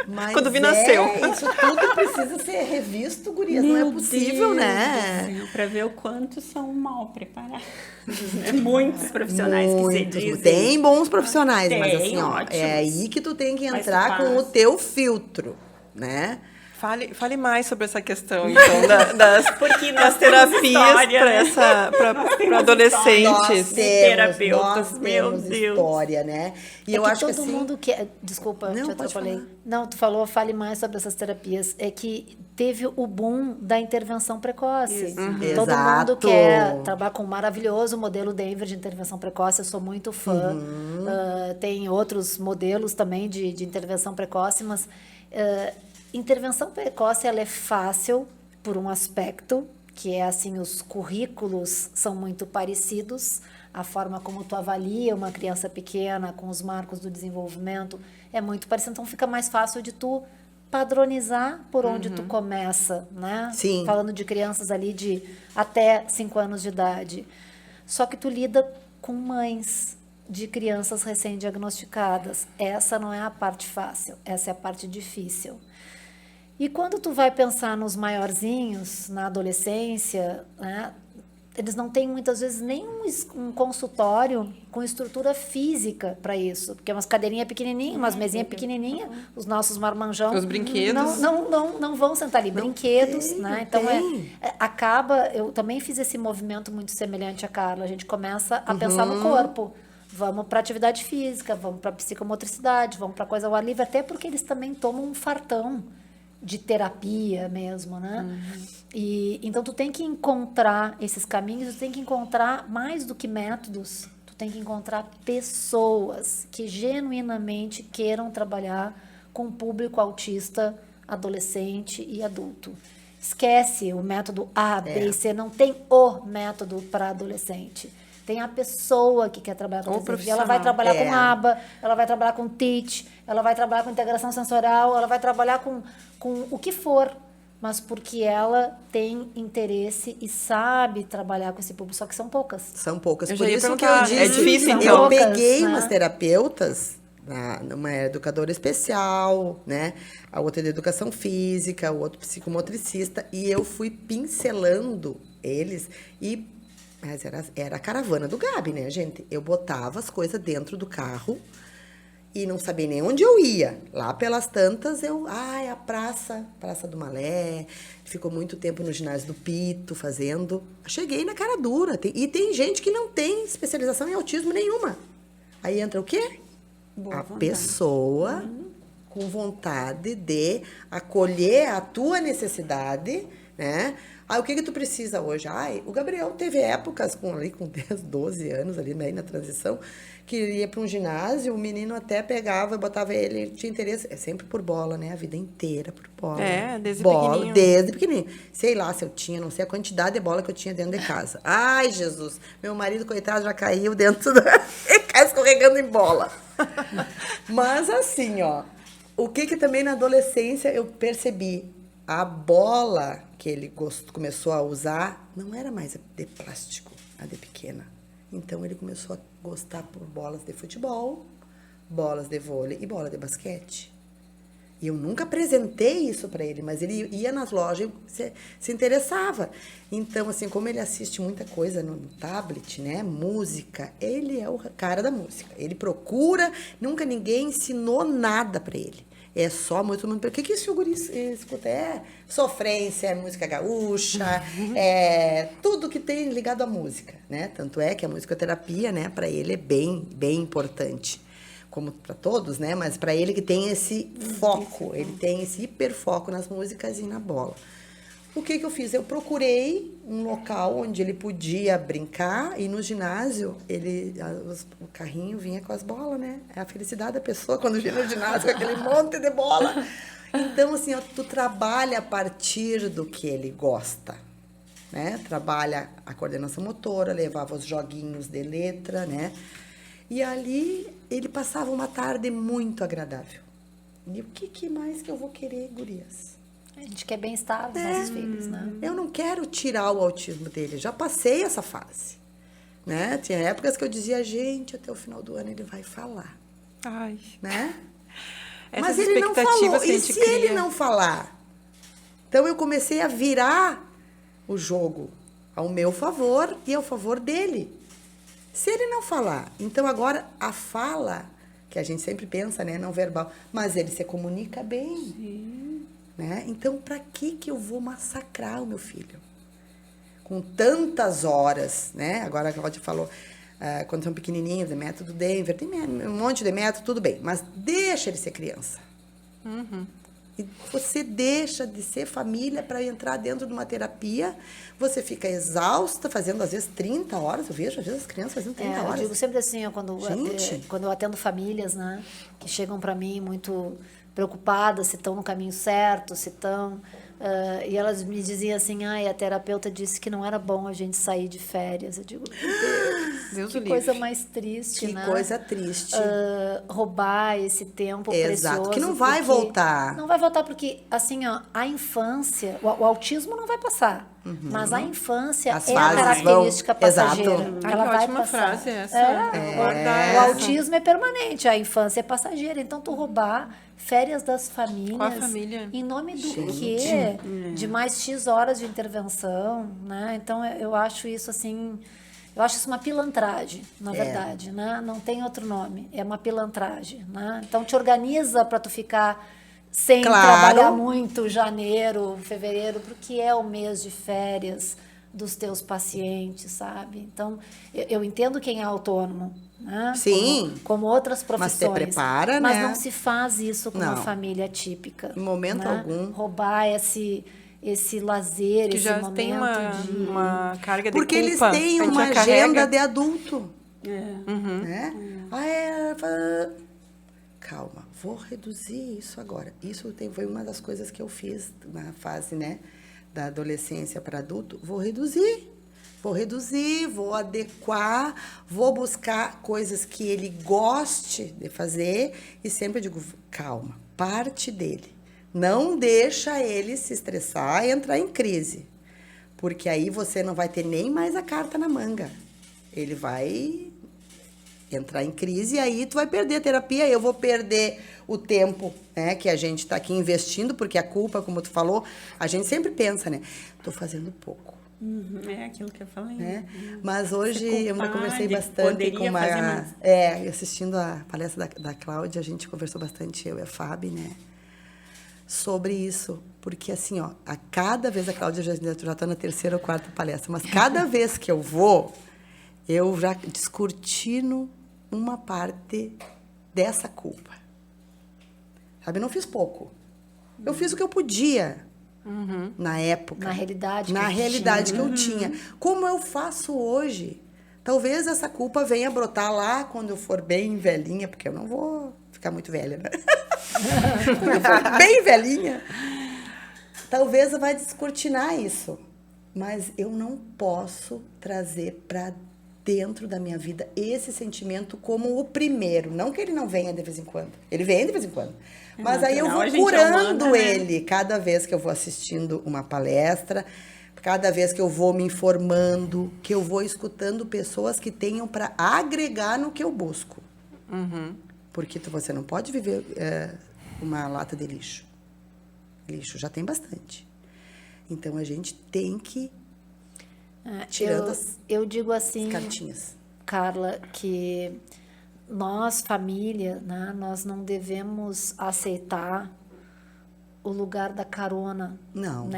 Mas quando vi, nasceu. Isso tudo precisa ser revisto, gurias. Não é possível, né? Para ver o quanto são mal preparados. Muitos profissionais que se dizem. Tem bons profissionais, mas assim, ótimos. É aí que tu tem que entrar com o teu filtro, né? Fale mais sobre essa questão, então, das terapias para adolescentes. Terapeutas, meu Deus. História, né? E eu acho que todo assim, mundo quer... Desculpa, te atrapalhei. Não, tu falou, fale mais sobre essas terapias. É que teve o boom da intervenção precoce. Todo mundo quer trabalhar com um maravilhoso modelo Denver de intervenção precoce. Eu sou muito fã. Tem outros modelos também de intervenção precoce, mas... intervenção precoce, ela é fácil por um aspecto, que é assim, os currículos são muito parecidos, a forma como tu avalia uma criança pequena com os marcos do desenvolvimento é muito parecido, então fica mais fácil de tu padronizar por onde tu começa, né? Sim. Falando de crianças ali de até 5 anos de idade. Só que tu lida com mães de crianças recém-diagnosticadas. Essa não é a parte fácil, essa é a parte difícil. E quando tu vai pensar nos maiorzinhos, na adolescência, né, eles não têm muitas vezes nem um consultório com estrutura física para isso, porque é umas cadeirinhas pequenininhas, umas mesinhas pequenininhas, os nossos marmanjão. Os brinquedos. Não vão sentar ali. Não Brinquedos, tem, né? não Então, tem. acaba... Eu também fiz esse movimento muito semelhante a Carla. A gente começa a pensar no corpo. Vamos para atividade física, vamos para psicomotricidade, vamos para coisa ao ar livre, até porque eles também tomam um fartão de terapia mesmo, né? E então tu tem que encontrar esses caminhos, tu tem que encontrar mais do que métodos, tu tem que encontrar pessoas que genuinamente queiram trabalhar com o público autista, adolescente e adulto. Esquece o método A, B e C, não tem o método para adolescente. Tem a pessoa que quer trabalhar com adolescente. Ela vai trabalhar com aba, ela vai trabalhar com TEACH, ela vai trabalhar com integração sensorial, ela vai trabalhar com o que for, mas porque ela tem interesse e sabe trabalhar com esse público, só que são poucas. São poucas. Eu Por já ia isso que perguntar, eu disse, é difícil, eu então? peguei Né? umas terapeutas, uma educadora especial, né? A outra de educação física, o outro psicomotricista, e eu fui pincelando eles mas era a caravana do Gabi, né, gente? Eu botava as coisas dentro do carro e não sabia nem onde eu ia. Lá pelas tantas, a Praça do Malé. Ficou muito tempo no ginásio do Pito, fazendo. Cheguei na cara dura. E tem gente que não tem especialização em autismo nenhuma. Aí entra o quê? A pessoa com vontade de acolher a tua necessidade, né? O que tu precisa hoje? O Gabriel teve épocas com 10, 12 anos, ali na transição, que ele ia para um ginásio, o menino até pegava e botava ele tinha interesse, sempre por bola, né? A vida inteira por bola. Desde bola, pequenininho. desde pequenininho. Sei lá se eu tinha, não sei a quantidade de bola que eu tinha dentro de casa. Ai, Jesus, meu marido, coitado, já caiu dentro cai escorregando em bola. Mas assim, ó, o que também na adolescência eu percebi? A bola que ele começou a usar não era mais de plástico, a de pequena. Então, ele começou a gostar por bolas de futebol, bolas de vôlei e bola de basquete. E eu nunca apresentei isso para ele, mas ele ia nas lojas e se interessava. Então, assim, como ele assiste muita coisa no tablet, né, música, ele é o cara da música. Ele procura, nunca ninguém ensinou nada para ele. É só muito mundo. O que esse guri escuta? É sofrência, é música gaúcha, é tudo que tem ligado à música, né? Tanto é que a musicoterapia, né, para ele é bem, bem importante, como para todos, né? Mas para ele que tem esse foco, ele tem esse hiperfoco nas músicas e na bola. O que eu fiz? Eu procurei um local onde ele podia brincar e no ginásio, o carrinho vinha com as bolas, né? É a felicidade da pessoa quando vinha no ginásio com aquele monte de bola. Então, assim, tu trabalha a partir do que ele gosta, né? Trabalha a coordenação motora, levava os joguinhos de letra, né? E ali ele passava uma tarde muito agradável. E o que mais que eu vou querer, gurias? A gente quer bem-estar dos nossos filhos, né? Eu não quero tirar o autismo dele, já passei essa fase, né? Tinha épocas que eu dizia, gente, até o final do ano ele vai falar, né? Mas ele não falou, e se ele não falar? Então eu comecei a virar o jogo ao meu favor e ao favor dele. Se ele não falar, então agora a fala, que a gente sempre pensa, né, não verbal, mas ele se comunica bem. Sim. Né? Então, para que eu vou massacrar o meu filho? Com tantas horas, né? Agora a Cláudia falou, quando são pequenininhos, de método Denver, tem um monte de método, tudo bem, mas deixa ele ser criança. E você deixa de ser família para entrar dentro de uma terapia, você fica exausta, fazendo às vezes 30 horas, eu vejo às vezes as crianças fazendo 30 horas. Eu digo sempre assim, quando eu atendo famílias, né, que chegam para mim muito preocupadas se estão no caminho certo, se estão... e elas me diziam assim, a terapeuta disse que não era bom a gente sair de férias. Eu digo, meu Deus, Deus o Que livre. coisa mais triste, Que né? coisa triste. Roubar esse tempo Exato, precioso. que não vai porque- voltar. Não vai voltar porque, assim, ó, a infância, o autismo não vai passar, mas a infância As é a fases característica vão- exato. passageira. Ai, Ela que vai ótima passar. frase essa. É. Guardar O essa. autismo é permanente, a infância é passageira. Então, tu roubar férias das famílias. Com a família. Em nome do Gente. quê? De mais X horas de intervenção, né? Então, eu acho isso assim. Eu acho isso uma pilantragem, na verdade, né? Não tem outro nome. É uma pilantragem, né? Então, te organiza para tu ficar sem Claro. trabalhar muito janeiro, fevereiro, porque é o mês de férias dos teus pacientes, sabe? Então, eu entendo quem é autônomo, né? Sim. Como outras Mas te profissões. prepara, mas né? não se faz isso com uma Não. família típica. Em momento né? algum. Roubar esse lazer, Que esse já momento tem uma carga de Porque eles culpa. têm A gente uma já carrega. agenda de adulto. Uhum. Né? Calma, vou reduzir isso agora. Isso foi uma das coisas que eu fiz na fase, né, da adolescência para adulto. Vou reduzir, vou adequar, vou buscar coisas que ele goste de fazer e sempre digo, calma, parte dele. Não deixa ele se estressar e entrar em crise, porque aí você não vai ter nem mais a carta na manga. Ele vai entrar em crise e aí tu vai perder a terapia, eu vou perder o tempo, né, que a gente está aqui investindo, porque a culpa, como tu falou, a gente sempre pensa, né, tô fazendo pouco, É aquilo que eu falei. né? Mas hoje Se eu ainda culpar conversei de bastante poderia com uma... fazer mais. assistindo a palestra da Cláudia, a gente conversou bastante, eu e a Fábio, né, sobre isso, porque assim, ó, a cada vez, a Cláudia já está na terceira ou quarta palestra, mas cada vez que eu vou, eu já descortino uma parte dessa culpa. Sabe, eu não fiz pouco. Eu fiz o que eu podia na época. Na realidade. Na que a gente realidade tinha. que eu tinha. Como eu faço hoje? Talvez essa culpa venha brotar lá quando eu for bem velhinha, porque eu não vou ficar muito velha, né? Quando eu for bem velhinha, talvez vai descortinar isso. Mas eu não posso trazer para dentro da minha vida esse sentimento como o primeiro. Não que ele não venha de vez em quando. Ele vem de vez em quando. Mas aí eu natural, vou a gente é curando humana, né? ele cada vez que eu vou assistindo uma palestra, cada vez que eu vou me informando, que eu vou escutando pessoas que tenham para agregar no que eu busco. Porque você não pode viver uma lata de lixo. Lixo já tem bastante. Então, a gente tem que tirando eu digo assim, as cartinhas. Carla, que nós, família, né, nós não devemos aceitar o lugar da carona Não.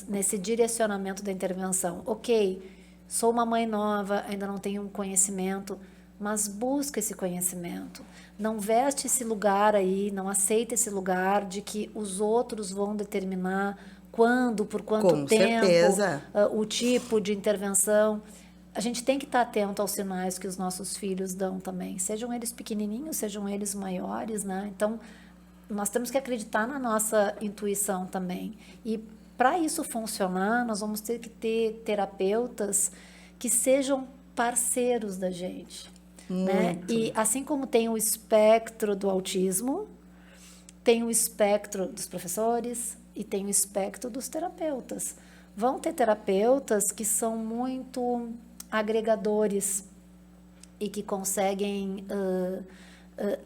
nesse direcionamento da intervenção. Ok, sou uma mãe nova, ainda não tenho um conhecimento, mas busca esse conhecimento. Não veste esse lugar aí, não aceita esse lugar de que os outros vão determinar quando, por quanto Com tempo, certeza. o tipo de intervenção. A gente tem que estar atento aos sinais que os nossos filhos dão também, sejam eles pequenininhos, sejam eles maiores, né? Então, nós temos que acreditar na nossa intuição também. E para isso funcionar, nós vamos ter que ter terapeutas que sejam parceiros da gente, né? E assim como tem o espectro do autismo, tem o espectro dos professores e tem o espectro dos terapeutas. Vão ter terapeutas que são muito agregadores e que conseguem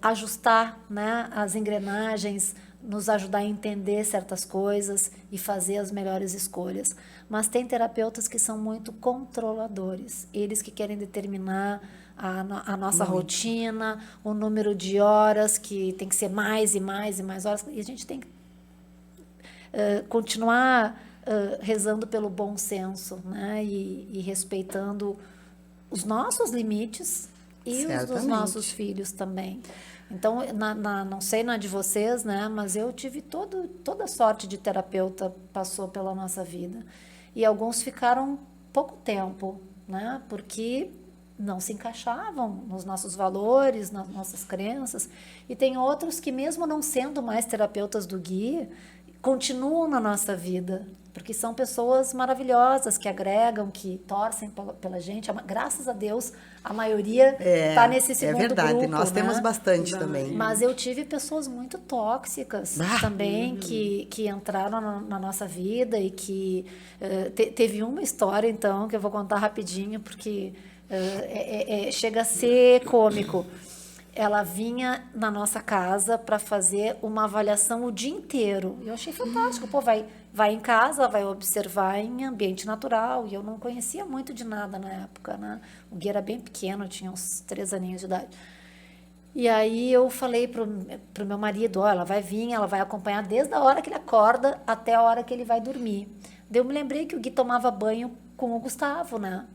ajustar, né, as engrenagens, nos ajudar a entender certas coisas e fazer as melhores escolhas. Mas tem terapeutas que são muito controladores, eles que querem determinar a nossa rotina, o número de horas, que tem que ser mais e mais e mais horas, e a gente tem que continuar rezando pelo bom senso, né, e respeitando os nossos limites e os dos nossos filhos também. Então, não sei na de vocês, né, mas eu tive toda sorte de terapeuta passou pela nossa vida. E alguns ficaram pouco tempo, né, porque não se encaixavam nos nossos valores, nas nossas crenças. E tem outros que, mesmo não sendo mais terapeutas do Gui, continuam na nossa vida, Porque são pessoas maravilhosas, que agregam, que torcem pela gente. Graças a Deus, a maioria está nesse segundo grupo. É verdade, nós né? temos bastante também. Mas eu tive pessoas muito tóxicas também, que entraram na nossa vida e que... teve uma história, então, que eu vou contar rapidinho, porque chega a ser cômico. Ela vinha na nossa casa para fazer uma avaliação o dia inteiro. Eu achei fantástico. Pô, vai em casa, vai observar em ambiente natural. E eu não conhecia muito de nada na época, né? O Gui era bem pequeno, tinha uns 3 aninhos de idade. E aí eu falei pro meu marido, ela vai vir, ela vai acompanhar desde a hora que ele acorda até a hora que ele vai dormir. Daí eu me lembrei que o Gui tomava banho com o Gustavo, né?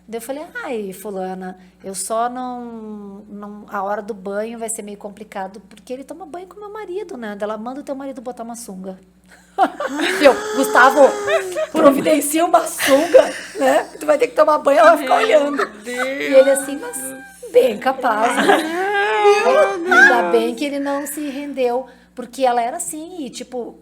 Daí eu falei, ai, fulana, eu só não... A hora do banho vai ser meio complicado, porque ele toma banho com meu marido, né? Daí ela manda o teu marido botar uma sunga. Gustavo, providencia uma sunga, né? Tu vai ter que tomar banho, ela vai ficar olhando. E ele assim, mas bem capaz, né? Ainda bem que ele não se rendeu, porque ela era assim, e tipo...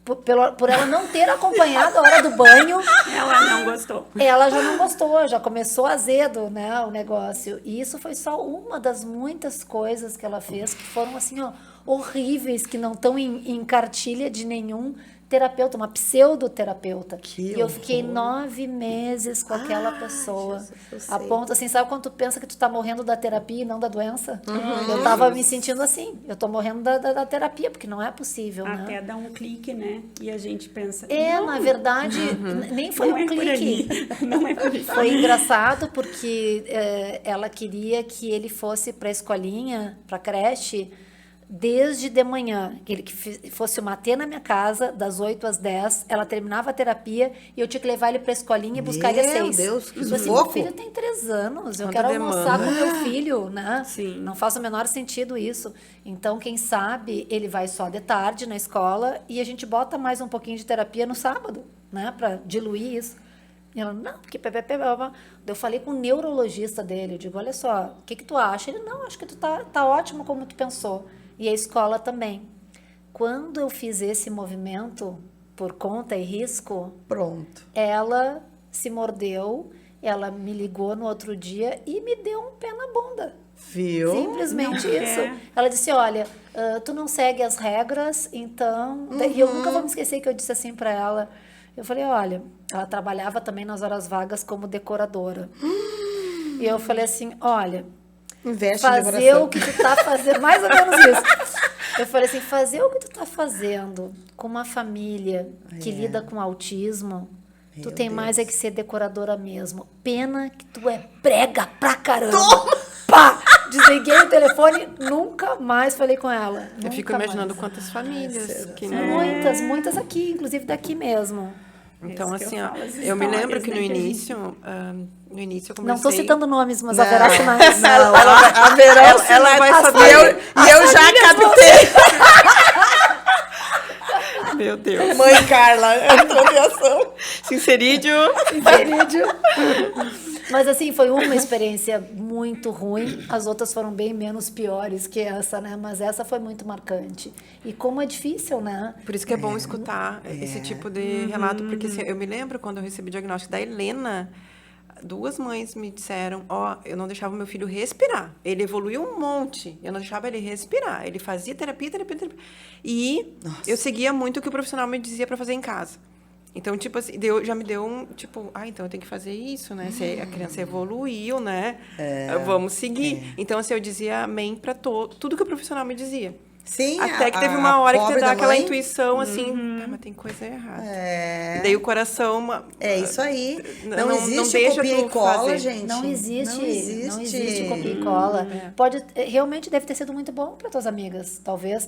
Por ela não ter acompanhado a hora do banho, ela não gostou. Ela já não gostou, já começou azedo, né, o negócio. E isso foi só uma das muitas coisas que ela fez que foram assim, ó, horríveis, que não estão em cartilha de nenhum terapeuta, uma pseudoterapeuta. E eu fiquei 9 meses com aquela pessoa. Jesus, a ponto, assim, sabe quando tu pensa que tu tá morrendo da terapia e não da doença? Eu tava me sentindo assim, eu tô morrendo da terapia, porque não é possível, até né? dá um clique, né? E a gente pensa... Na verdade, nem foi um clique. Não é por aí. Foi engraçado, porque ela queria que ele fosse pra escolinha, pra creche, desde de manhã, que fosse o matê na minha casa, das 8 às 10, ela terminava a terapia e eu tinha que levar ele pra escolinha e buscar ele às 6. Meu Deus, que assim, meu filho tem 3 anos, eu quero almoçar com meu filho, né? Sim. Não faz o menor sentido isso. Então, quem sabe, ele vai só de tarde na escola e a gente bota mais um pouquinho de terapia no sábado, né? Pra diluir isso. E ela, não, porque... Eu falei com o neurologista dele, eu digo, olha só, o que tu acha? Ele, não, acho que tu tá ótimo como tu pensou. E a escola também. Quando eu fiz esse movimento por conta e risco, pronto. Ela se mordeu, ela me ligou no outro dia e me deu um pé na bunda. Viu? Simplesmente isso. Ela disse, olha, tu não segue as regras, então... E eu nunca vou me esquecer que eu disse assim para ela. Eu falei, olha, ela trabalhava também nas horas vagas como decoradora. E eu falei assim, olha... Investe fazer o que tu tá fazendo, mais ou menos isso. Eu falei assim, fazer o que tu tá fazendo com uma família que lida com autismo, tu tem mais é que ser decoradora mesmo. Pena que tu é brega pra caramba. Pá! Desliguei o telefone, nunca mais falei com ela. Eu fico imaginando quantas famílias que não... Muitas aqui, inclusive daqui mesmo. Então, assim, ó, eu me lembro que no início eu comecei... Não estou citando nomes, mas haverá sinais. Não, ela vai saber. E eu já captei. Meu Deus. Mãe Carla, entrou em ação. Sincerídeo. Mas assim, foi uma experiência muito ruim. As outras foram bem menos piores que essa, né? Mas essa foi muito marcante. E como é difícil, né? Por isso que é bom escutar esse tipo de relato, porque assim, eu me lembro quando eu recebi o diagnóstico da Helena, 2 mães me disseram, eu não deixava o meu filho respirar. Ele evoluiu um monte, eu não deixava ele respirar. Ele fazia terapia. E eu seguia muito o que o profissional me dizia para fazer em casa. Então, tipo assim, já me deu um, tipo, então eu tenho que fazer isso, né? Se a criança evoluiu, né? Vamos seguir. Então, assim, eu dizia amém para tudo que o profissional me dizia. Sim, até que teve uma hora que você dá aquela intuição, assim, mas tem coisa errada. E daí o coração... É isso aí. Não existe deixa copia e cola, fazer. gente. Não existe copia e cola. Realmente deve ter sido muito bom para tuas amigas. Talvez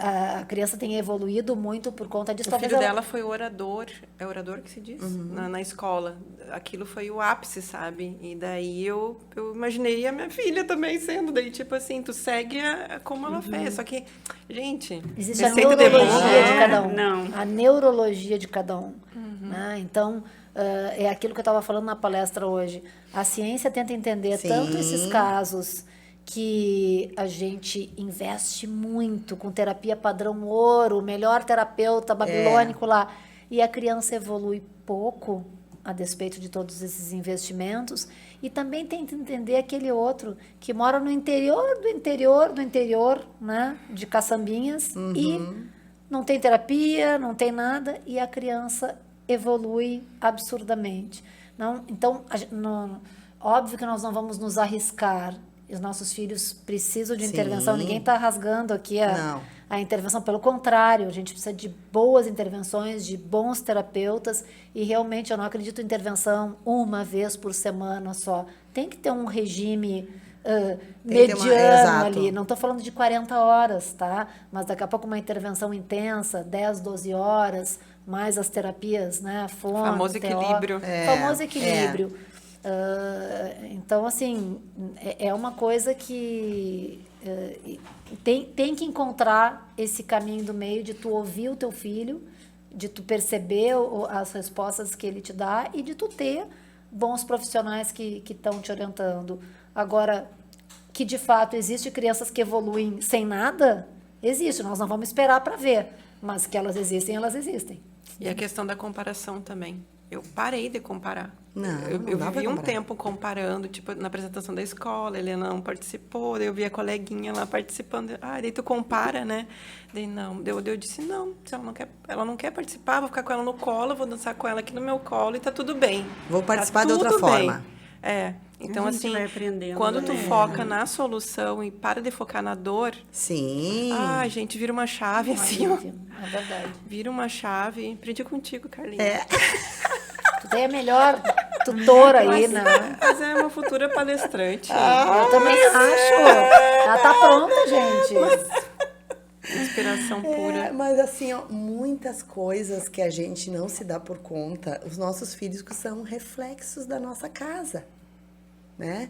a criança tenha evoluído muito por conta disso. O filho dela foi orador. É orador que se diz? Na escola. Aquilo foi o ápice, sabe? E daí eu imaginei a minha filha também sendo. Daí, tipo assim, tu segue como ela fez. Só que, gente... Existe a neurologia de cada um. Não. A neurologia de cada um. Né? Então, é aquilo que eu estava falando na palestra hoje. A ciência tenta entender tanto esses casos que a gente investe muito com terapia padrão ouro, o melhor terapeuta babilônico lá. e a criança evolui pouco a despeito de todos esses investimentos, e também tem que entender aquele outro que mora no interior do interior do interior, né, de Caçambinhas, e não tem terapia, não tem nada, e a criança evolui absurdamente. Não, então, óbvio que nós não vamos nos arriscar, os nossos filhos precisam de intervenção, ninguém está rasgando aqui a intervenção, pelo contrário, a gente precisa de boas intervenções, de bons terapeutas, e realmente eu não acredito em intervenção uma vez por semana só. Tem que ter um regime mediano ali, não estou falando de 40 horas, tá? Mas daqui a pouco uma intervenção intensa, 10, 12 horas, mais as terapias, né? Fono, famoso equilíbrio. Famoso equilíbrio. Então, assim, é uma coisa que tem que encontrar esse caminho do meio de tu ouvir o teu filho, de tu perceber as respostas que ele te dá e de tu ter bons profissionais que estão te orientando. Agora, que de fato existe crianças que evoluem sem nada, existe, nós não vamos esperar para ver, mas que elas existem, elas existem. E a questão da comparação também. Eu parei de comparar. Eu dá pra vivi um comparar. tempo comparando, tipo, na apresentação da escola, ele não participou, daí eu vi a coleguinha lá participando. Daí tu compara, né? Daí não, eu disse, não, se ela não quer participar, vou ficar com ela no colo, vou dançar com ela aqui no meu colo e tá tudo bem. Vou participar tá de outra tudo bem. forma. Então A gente assim, vai aprendendo, quando tu né? foca na solução e para de focar na dor, Sim. gente, vira uma chave assim, ó. É verdade. Vira uma chave. Aprendi contigo, Carlinhos. Tu tem a melhor tutora aí, né? Mas é uma futura palestrante. Eu também acho. Ela tá pronta, gente. Inspiração pura. Mas assim, ó, muitas coisas que a gente não se dá por conta, os nossos filhos que são reflexos da nossa casa, né?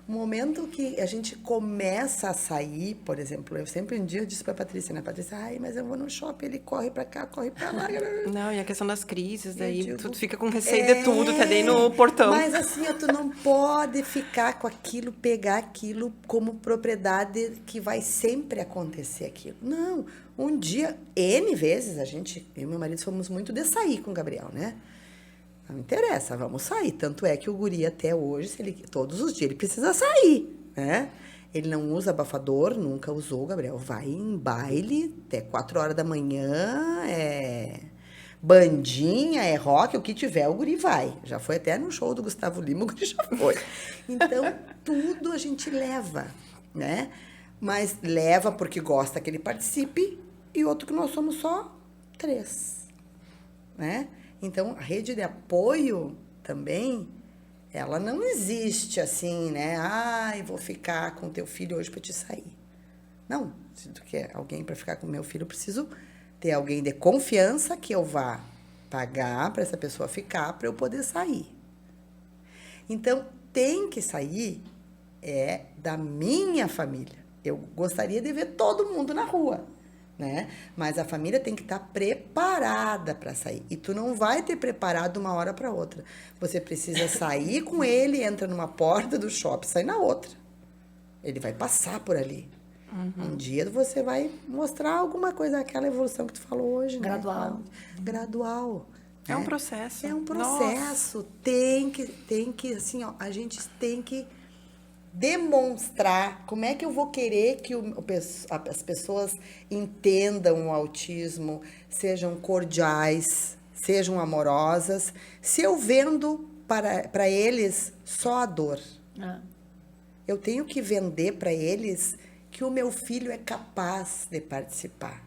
O momento que a gente começa a sair, por exemplo, eu disse pra Patrícia, né? Patrícia, mas eu vou no shopping, ele corre pra cá, corre pra lá. Não, e a questão das crises, daí digo, tu fica com receio de tudo, tá daí no portão. Mas assim, ó, tu não pode ficar com aquilo, pegar aquilo como propriedade que vai sempre acontecer aquilo. Não, um dia, N vezes, eu e meu marido fomos muito de sair com o Gabriel, né? Não interessa, vamos sair. Tanto é que o guri até hoje, todos os dias, ele precisa sair, né? Ele não usa abafador, nunca usou, Gabriel. Vai em baile até 4 horas da manhã, bandinha, rock, o que tiver, o guri vai. Já foi até no show do Gustavo Lima, o guri já foi. Então, tudo a gente leva, né? Mas leva porque gosta que ele participe e outro que nós somos só 3, né? Então, a rede de apoio também, ela não existe assim, né? Vou ficar com teu filho hoje para te sair. Não, se tu quer alguém para ficar com meu filho, eu preciso ter alguém de confiança que eu vá pagar para essa pessoa ficar para eu poder sair. Então, tem que sair da minha família. Eu gostaria de ver todo mundo na rua, né? Mas a família tem que estar preparada para sair. E tu não vai ter preparado uma hora para outra. Você precisa sair com ele, entra numa porta do shopping, sai na outra. Ele vai passar por ali. Um dia você vai mostrar alguma coisa, aquela evolução que tu falou hoje, Gradual. né? Gradual. É um processo. É um processo. Nossa. Tem que, assim, ó, a gente tem que demonstrar como é que eu vou querer que as pessoas entendam o autismo, sejam cordiais, sejam amorosas, se eu vendo para eles só a dor. Eu tenho que vender para eles que o meu filho é capaz de participar.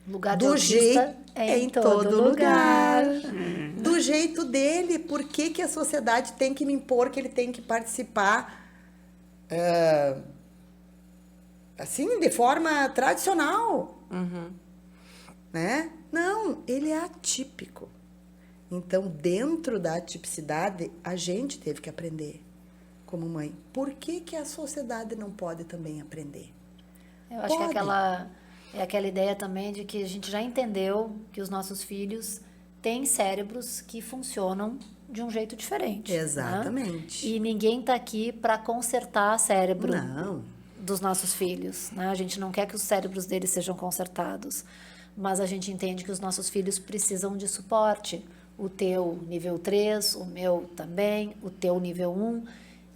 Lugar de Do autista jeito é em todo lugar. Do jeito dele. Por que a sociedade tem que me impor que ele tem que participar assim, de forma tradicional? Né? Não, ele é atípico. Então, dentro da atipicidade, a gente teve que aprender como mãe. Por que a sociedade não pode também aprender? Eu acho que é aquela ideia também de que a gente já entendeu que os nossos filhos têm cérebros que funcionam de um jeito diferente. Exatamente. Né? E ninguém está aqui para consertar cérebro Não. dos nossos filhos. Né? A gente não quer que os cérebros deles sejam consertados. mas a gente entende que os nossos filhos precisam de suporte. O teu nível 3, o meu também, o teu nível 1.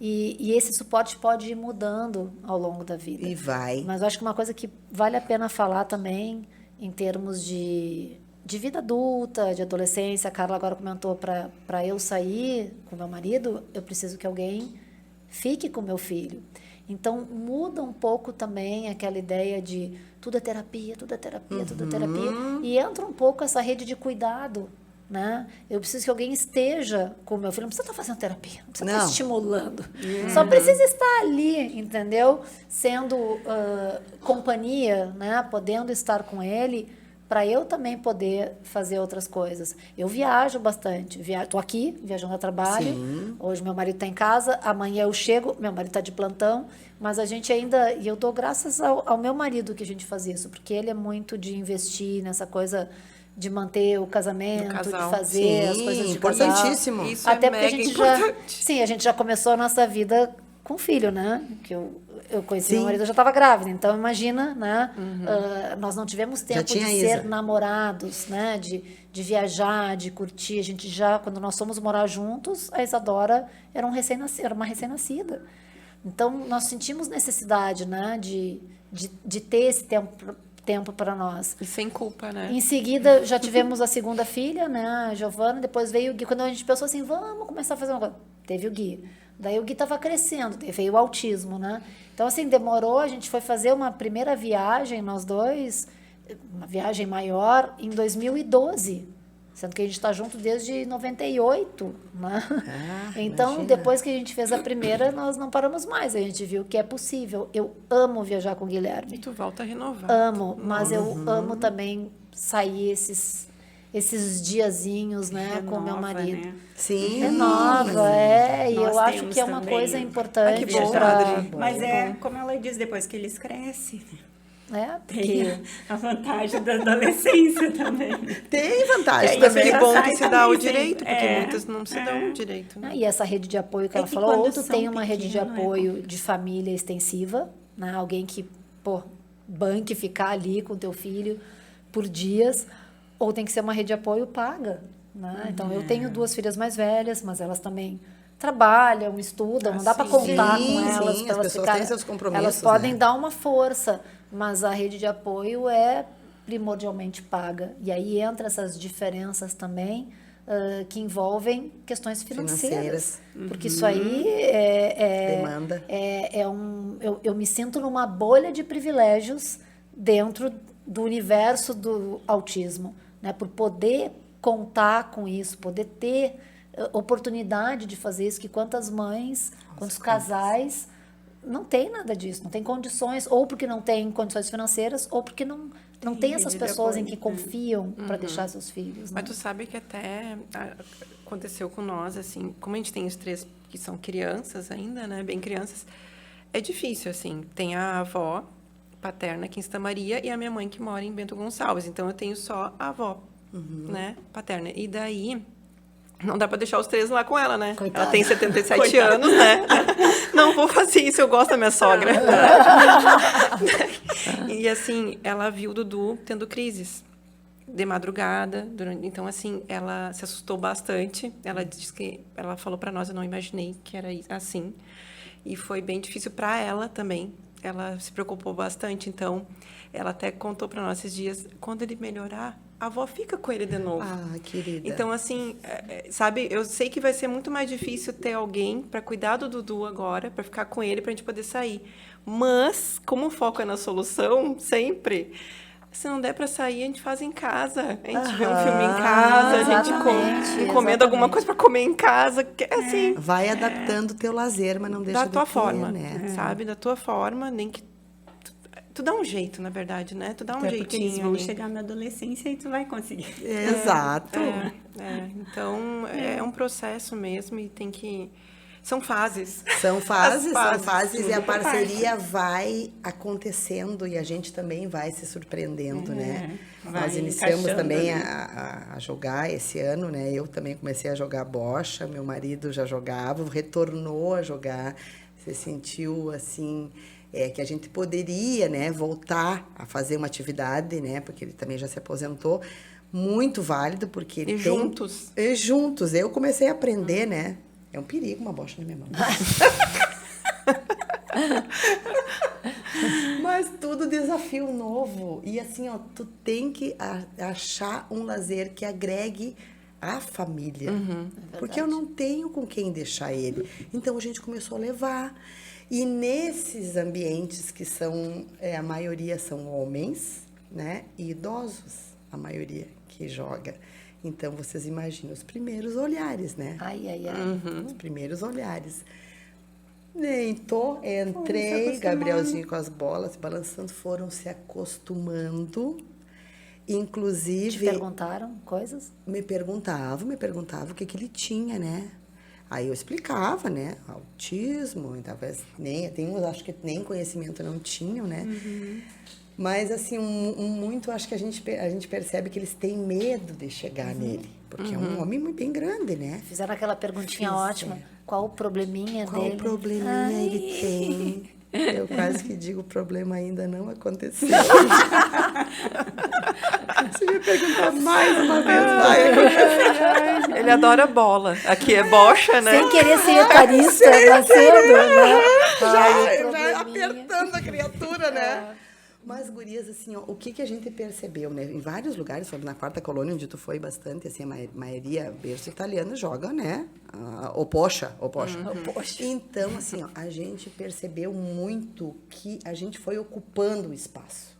E esse suporte pode ir mudando ao longo da vida. E vai. Mas eu acho que uma coisa que vale a pena falar também, em termos de vida adulta, de adolescência, a Carla agora comentou, para eu sair com meu marido, eu preciso que alguém fique com meu filho. Então, muda um pouco também aquela ideia de tudo é terapia, tudo é terapia, tudo é terapia. E entra um pouco essa rede de cuidado, né? Eu preciso que alguém esteja com o meu filho. Não precisa estar fazendo terapia, não precisa estar estimulando. Só precisa estar ali, entendeu? Sendo companhia, né? Podendo estar com ele, para eu também poder fazer outras coisas. Eu viajo bastante. Estou aqui, viajando a trabalho. Sim. Hoje meu marido está em casa, amanhã eu chego, meu marido está de plantão, mas a gente ainda... E eu dou graças ao meu marido que a gente faz isso, porque ele é muito de investir nessa coisa de manter o casamento, de fazer as coisas de casal. Importantíssimo. Isso Até é porque mega importante. Sim, a gente já começou a nossa vida com filho, né? Que eu conheci Sim. meu marido, eu já estava grávida, então imagina, né? Nós não tivemos tempo de tinha ser Isa. namorados, né? De viajar, de curtir. A gente já, quando nós fomos morar juntos, a Isadora era uma recém-nascida. Então, nós sentimos necessidade, né? De ter esse tempo para nós. E sem culpa, né? Em seguida, já tivemos a segunda filha, né, a Giovana, depois veio o Gui. Quando a gente pensou assim, vamos começar a fazer uma coisa, teve o Gui. Daí o Gui estava crescendo, veio o autismo, né? Então, assim, demorou, a gente foi fazer uma primeira viagem, nós dois, uma viagem maior, em 2012. Sendo que a gente está junto desde 98, né? Então, imagina. depois que a gente fez a primeira, nós não paramos mais. A gente viu que é possível. Eu amo viajar com o E Guilherme. tu volta a renovar. Amo, mas eu amo também sair esses diazinhos, né, com o meu Renova, marido. né? Sim. Renova, e Nós eu acho temos que é uma também. coisa importante. Ai, que bom, pra- Adri. Mas é, como ela diz, depois que eles crescem, É, tem porque a vantagem da adolescência também. Tem vantagem Que aí também. É já bom sai que se dá o também sem- direito, porque é, muitas não se dão o direito, né? E essa rede de apoio que É ela que falou, ou quando tu são tem uma rede de pequeno, é apoio de família extensiva, né? Alguém que, banque ficar ali com teu filho por dias, ou tem que ser uma rede de apoio paga, né? Então, eu tenho 2 filhas mais velhas, mas elas também trabalham, estudam, não dá para sim. contar Sim, com elas. sim, pra as elas pessoas ficarem- têm seus compromissos, Elas podem né? dar uma força, mas a rede de apoio é primordialmente paga. E aí entra essas diferenças também, que envolvem questões financeiras. Porque isso aí Demanda. eu me sinto numa bolha de privilégios dentro do universo do autismo, né? Por poder contar com isso, poder ter oportunidade de fazer isso, que quantas mães, quantos casais não tem nada disso, não tem condições, ou porque não tem condições financeiras, ou porque não tem essas rede de pessoas em apoio, que confiam para deixar seus filhos. Né? Mas tu sabe que até aconteceu com nós, assim, como a gente tem os 3 que são crianças ainda, né, bem crianças, é difícil, assim. Tem a avó paterna aqui em Santa Maria e a minha mãe que mora em Bento Gonçalves. Então, eu tenho só a avó, né, paterna. E daí, não dá pra deixar os 3 lá com ela, né? Coitada. Ela tem 77 anos, né? Não vou fazer isso, eu gosto da minha sogra. E assim, ela viu o Dudu tendo crises de madrugada, então assim, ela se assustou bastante. Ela disse que ela falou para nós, eu não imaginei que era assim. E foi bem difícil para ela também. Ela se preocupou bastante, então ela até contou para nós esses dias, quando ele melhorar, a avó fica com ele de novo. Ah, querida. Então, assim, sabe, eu sei que vai ser muito mais difícil ter alguém para cuidar do Dudu agora, para ficar com ele, para a gente poder sair. Mas, como o foco é na solução, sempre, se não der para sair, a gente faz em casa. A gente vê um filme em casa, a gente Exatamente, encomenda alguma exatamente. coisa para comer em casa. Que, assim, Vai adaptando o teu lazer, mas não deixa da de tua ter, forma, né? sabe? Da tua forma, nem que... Tu dá um jeito, na verdade, né? Tu dá um Até porque eles jeitinho vão ali. chegar na adolescência e tu vai conseguir. Exato. Então, é um processo mesmo e tem que... São fases. São fases, As fases, e a tudo parceria vai acontecendo e a gente também vai se surpreendendo, né? vai Nós iniciamos encaixando também ali. a jogar esse ano, né? Eu também comecei a jogar bocha, meu marido já jogava, retornou a jogar, se sentiu assim que a gente poderia, né, voltar a fazer uma atividade, né, porque ele também já se aposentou, muito válido, porque ele juntos. E juntos. Eu comecei a aprender, né? É um perigo uma bocha na minha mão. Mas tudo desafio novo. E assim, ó, tu tem que achar um lazer que agregue a família. Porque eu não tenho com quem deixar ele. Então a gente começou a levar. E nesses ambientes que são, a maioria são homens, né? E idosos, a maioria que joga. Então vocês imaginam os primeiros olhares, né? Ai. Os primeiros olhares. Entrei, Gabrielzinho com as bolas, balançando, foram se acostumando. Inclusive... Te perguntaram coisas? Me perguntavam o que ele tinha, né? Aí eu explicava, né? Autismo, talvez nem... Tem uns, acho que nem conhecimento não tinham, né? Mas, assim, muito, acho que a gente percebe que eles têm medo de chegar nele. Porque é um homem bem grande, né? Fizeram aquela perguntinha ótima. Qual o probleminha dele? Qual probleminha ele tem? Eu quase que digo, o problema ainda não aconteceu. Se me perguntar mais uma vez, vai acontecer. Ele adora bola. Aqui é bocha, né? Sem querer ser etarista, nascendo, né? Já apertando a criatura, né? Mas, gurias, assim, ó, o que a gente percebeu, né? Em vários lugares, foi na quarta colônia, onde tu foi bastante, assim, a maioria berço italiano joga, né? O pocha. Então, assim, ó, a gente percebeu muito que a gente foi ocupando o espaço.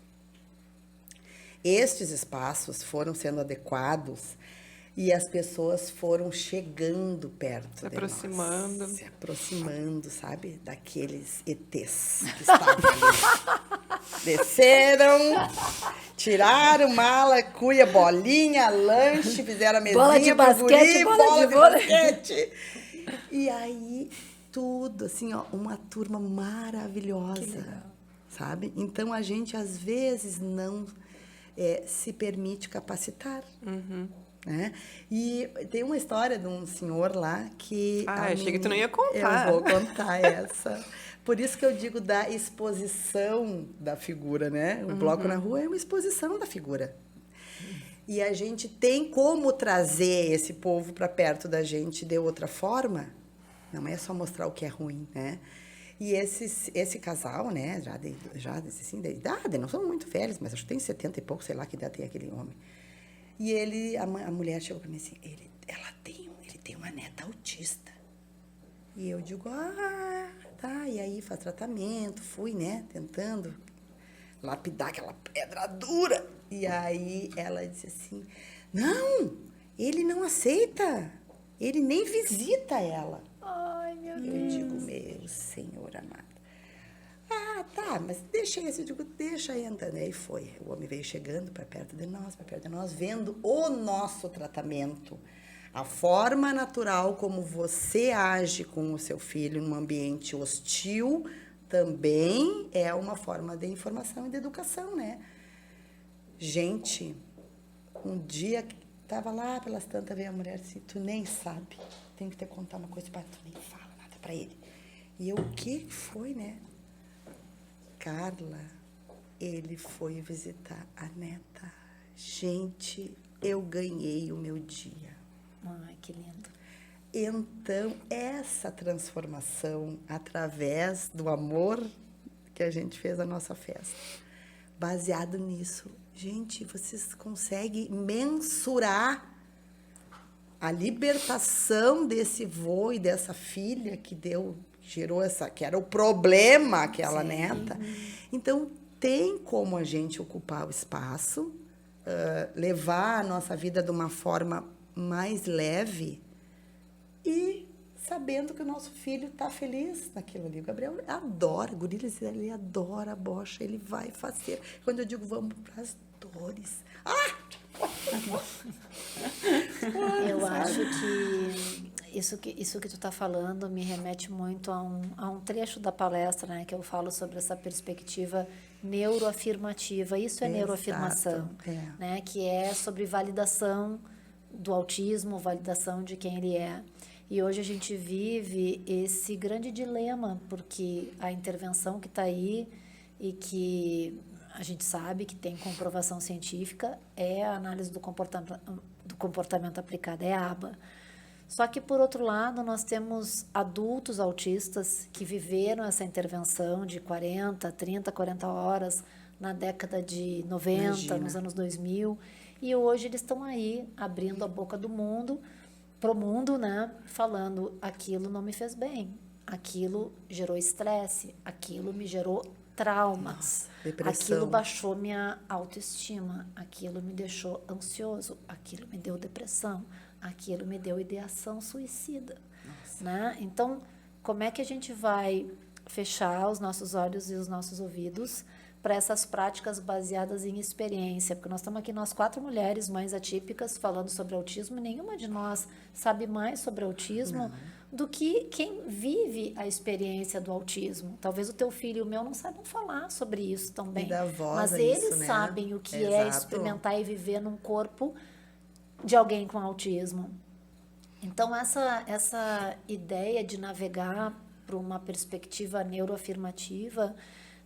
Estes espaços foram sendo adequados e as pessoas foram chegando perto se aproximando. Se aproximando, sabe? Daqueles ETs que estavam ali. Desceram, tiraram mala, cuia, bolinha, lanche, fizeram a mesinha bola de basquete, bola de basquete. E aí, tudo, assim, ó, uma turma maravilhosa, sabe? Então, a gente, às vezes, não se permite capacitar. Né? E tem uma história de um senhor lá que... achei que tu não ia contar. Eu vou contar essa. Por isso que eu digo da exposição da figura, né? O Bloco na Rua é uma exposição da figura. E a gente tem como trazer esse povo para perto da gente de outra forma. Não é só mostrar o que é ruim, né? E esse casal, né? Já assim, da idade, não são muito velhos, mas acho que tem 70 e pouco, sei lá que idade tem aquele homem. E a mulher chegou para mim assim, ele tem uma neta autista. E eu digo, tá, e aí faz tratamento, fui, né, tentando lapidar aquela pedra dura. E aí ela disse assim, não, ele não aceita, ele nem visita ela. Ai, meu Deus. Eu digo, meu Senhor amado. Tá, mas deixa esse, eu digo, deixa entrando. Aí foi, o homem veio chegando para perto de nós, vendo o nosso tratamento. A forma natural como você age com o seu filho num ambiente hostil também é uma forma de informação e de educação, né? Gente, um dia que tava lá pelas tantas, veio a mulher assim, tu nem sabe, tenho que te contar uma coisa, tu nem fala nada pra ele. E eu, o que foi, né? Carla, ele foi visitar a neta. Gente, eu ganhei o meu dia. Ai, que lindo. Então, essa transformação, através do amor que a gente fez a nossa festa, baseado nisso, gente, vocês conseguem mensurar a libertação desse vô e dessa filha que gerou que era o problema, aquela neta. Então, tem como a gente ocupar o espaço, levar a nossa vida de uma forma mais leve e sabendo que o nosso filho está feliz naquilo ali. O Gabriel adora, Gurilas, ele adora a bocha, ele vai fazer. Quando eu digo vamos para as dores. Eu acho que isso que tu está falando me remete muito a um trecho da palestra, né, que eu falo sobre essa perspectiva neuroafirmativa. Isso é neuroafirmação, né, que é sobre validação do autismo, validação de quem ele é. E hoje a gente vive esse grande dilema, porque a intervenção que está aí e que a gente sabe que tem comprovação científica é a análise do comportamento aplicada, é a ABA. Só que, por outro lado, nós temos adultos autistas que viveram essa intervenção de 40, 30, 40 horas na década de 90, Imagina. nos anos 2000, e hoje eles estão aí abrindo a boca do mundo, pro mundo, né, falando: aquilo não me fez bem, aquilo gerou estresse, aquilo me gerou traumas, depressão. aquilo baixou minha autoestima, aquilo me deixou ansioso, aquilo me deu depressão, aquilo me deu ideação suicida, né? Então, como é que a gente vai fechar os nossos olhos e os nossos ouvidos para essas práticas baseadas em experiência? Porque nós estamos aqui, nós 4 mulheres mães atípicas falando sobre autismo, e nenhuma de nós sabe mais sobre autismo do que quem vive a experiência do autismo. Talvez o teu filho e o meu não saibam falar sobre isso também, E dar voz mas a eles isso, né? sabem o que é Exato. experimentar e viver num corpo de alguém com autismo. Então, essa ideia de navegar para uma perspectiva neuroafirmativa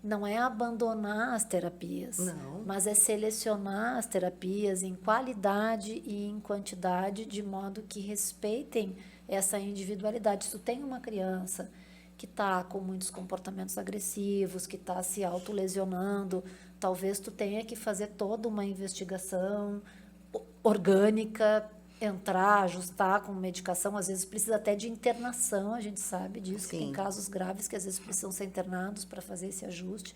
não é abandonar as terapias, Não. mas é selecionar as terapias em qualidade e em quantidade, de modo que respeitem essa individualidade. Se tu tem uma criança que está com muitos comportamentos agressivos, que está se autolesionando, talvez tu tenha que fazer toda uma investigação orgânica, entrar, ajustar com medicação, às vezes precisa até de internação, a gente sabe disso, que tem Sim. casos graves que às vezes precisam ser internados para fazer esse ajuste,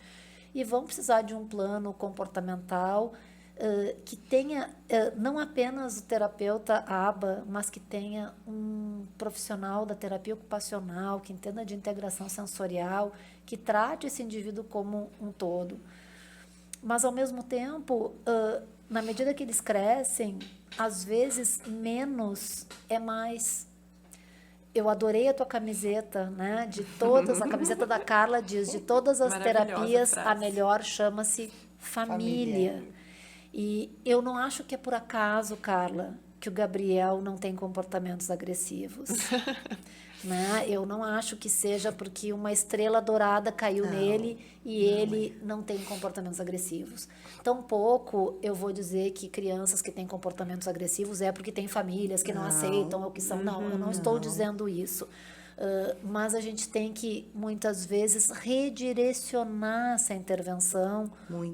e vão precisar de um plano comportamental que tenha não apenas o terapeuta ABA, mas que tenha um profissional da terapia ocupacional, que entenda de integração sensorial, que trate esse indivíduo como um todo. Mas, ao mesmo tempo, na medida que eles crescem, às vezes menos é mais. Eu adorei a tua camiseta, né? De todas, a camiseta da Carla diz, de todas as Maravilhosa terapias, frase. a melhor chama-se família. E eu não acho que é por acaso, Carla, que o Gabriel não tem comportamentos agressivos. Né? Eu não acho que seja porque uma estrela dourada caiu nele e ele não tem comportamentos agressivos. Tampouco eu vou dizer que crianças que têm comportamentos agressivos é porque tem famílias que não aceitam ou que são. Não, eu não estou dizendo isso. Mas a gente tem que, muitas vezes, redirecionar essa intervenção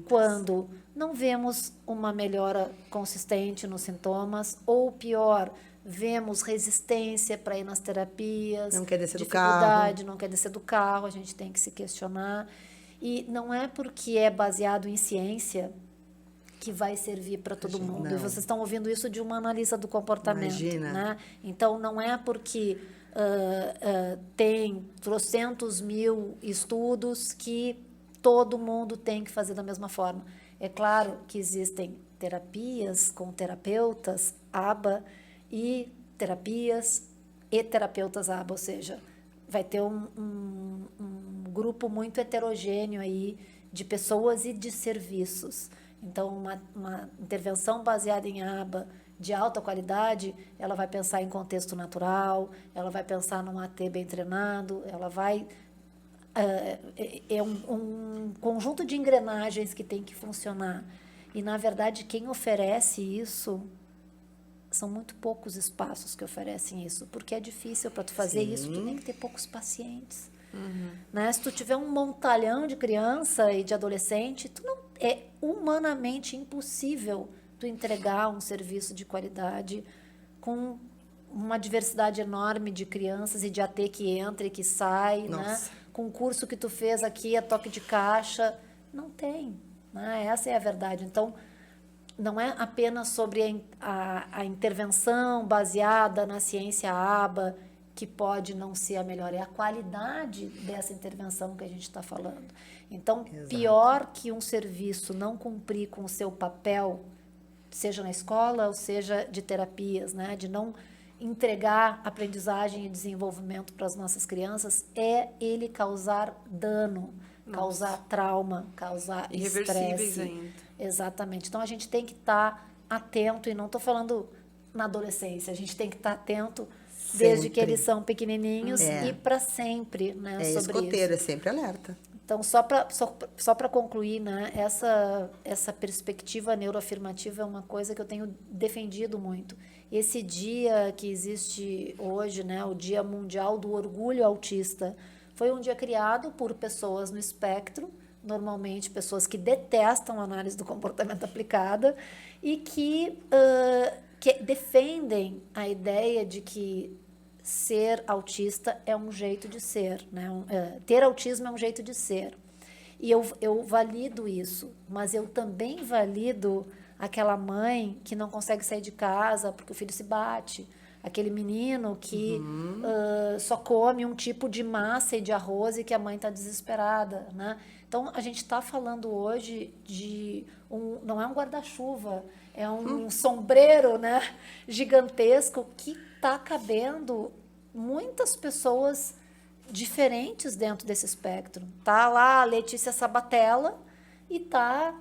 quando não vemos uma melhora consistente nos sintomas, ou pior, vemos resistência para ir nas terapias, não quer descer do dificuldade, não quer descer do carro, a gente tem que se questionar. E não é porque é baseado em ciência que vai servir para todo mundo. Não. E vocês estão ouvindo isso de uma analista do comportamento. Imagina. Né? Então, não é porque tem trocentos mil estudos que todo mundo tem que fazer da mesma forma. É claro que existem terapias com terapeutas ABA e terapias e terapeutas ABA, ou seja, vai ter um grupo muito heterogêneo aí de pessoas e de serviços. Então, uma intervenção baseada em ABA de alta qualidade, ela vai pensar em contexto natural, ela vai pensar num AT bem treinado, ela vai... é um conjunto de engrenagens que tem que funcionar. E, na verdade, quem oferece isso... São muito poucos espaços que oferecem isso, porque é difícil para tu fazer isso, tu tem que ter poucos pacientes. Né? Se tu tiver um montalhão de criança e de adolescente, é humanamente impossível tu entregar um serviço de qualidade com uma diversidade enorme de crianças e de AT que entra e que sai, né? Com o curso que tu fez aqui, a toque de caixa, não tem. Né? Essa é a verdade. Então, não é apenas sobre a intervenção baseada na ciência ABA que pode não ser a melhor, é a qualidade dessa intervenção que a gente está falando. Então, pior que um serviço não cumprir com o seu papel, seja na escola ou seja de terapias, né, de não entregar aprendizagem e desenvolvimento para as nossas crianças, é ele causar dano, causar trauma, causar irreversíveis estresse. ainda. Exatamente. Então, a gente tem que estar atento, e não estou falando na adolescência, a gente tem que estar atento desde Sempre. que eles são pequenininhos e para sempre, né, sobre escoteiro, isso. é sempre alerta. Então, só para concluir, né, essa perspectiva neuroafirmativa é uma coisa que eu tenho defendido muito. Esse dia que existe hoje, né, o Dia Mundial do Orgulho Autista, foi um dia criado por pessoas no espectro, normalmente pessoas que detestam a análise do comportamento aplicada e que defendem a ideia de que ser autista é um jeito de ser, né? Ter autismo é um jeito de ser. E eu valido isso, mas eu também valido aquela mãe que não consegue sair de casa porque o filho se bate, aquele menino que só come um tipo de massa e de arroz e que a mãe está desesperada, né? Então, a gente está falando hoje de não é um guarda-chuva, é um sombreiro, né, gigantesco que está cabendo muitas pessoas diferentes dentro desse espectro. Tá lá a Letícia Sabatella e tá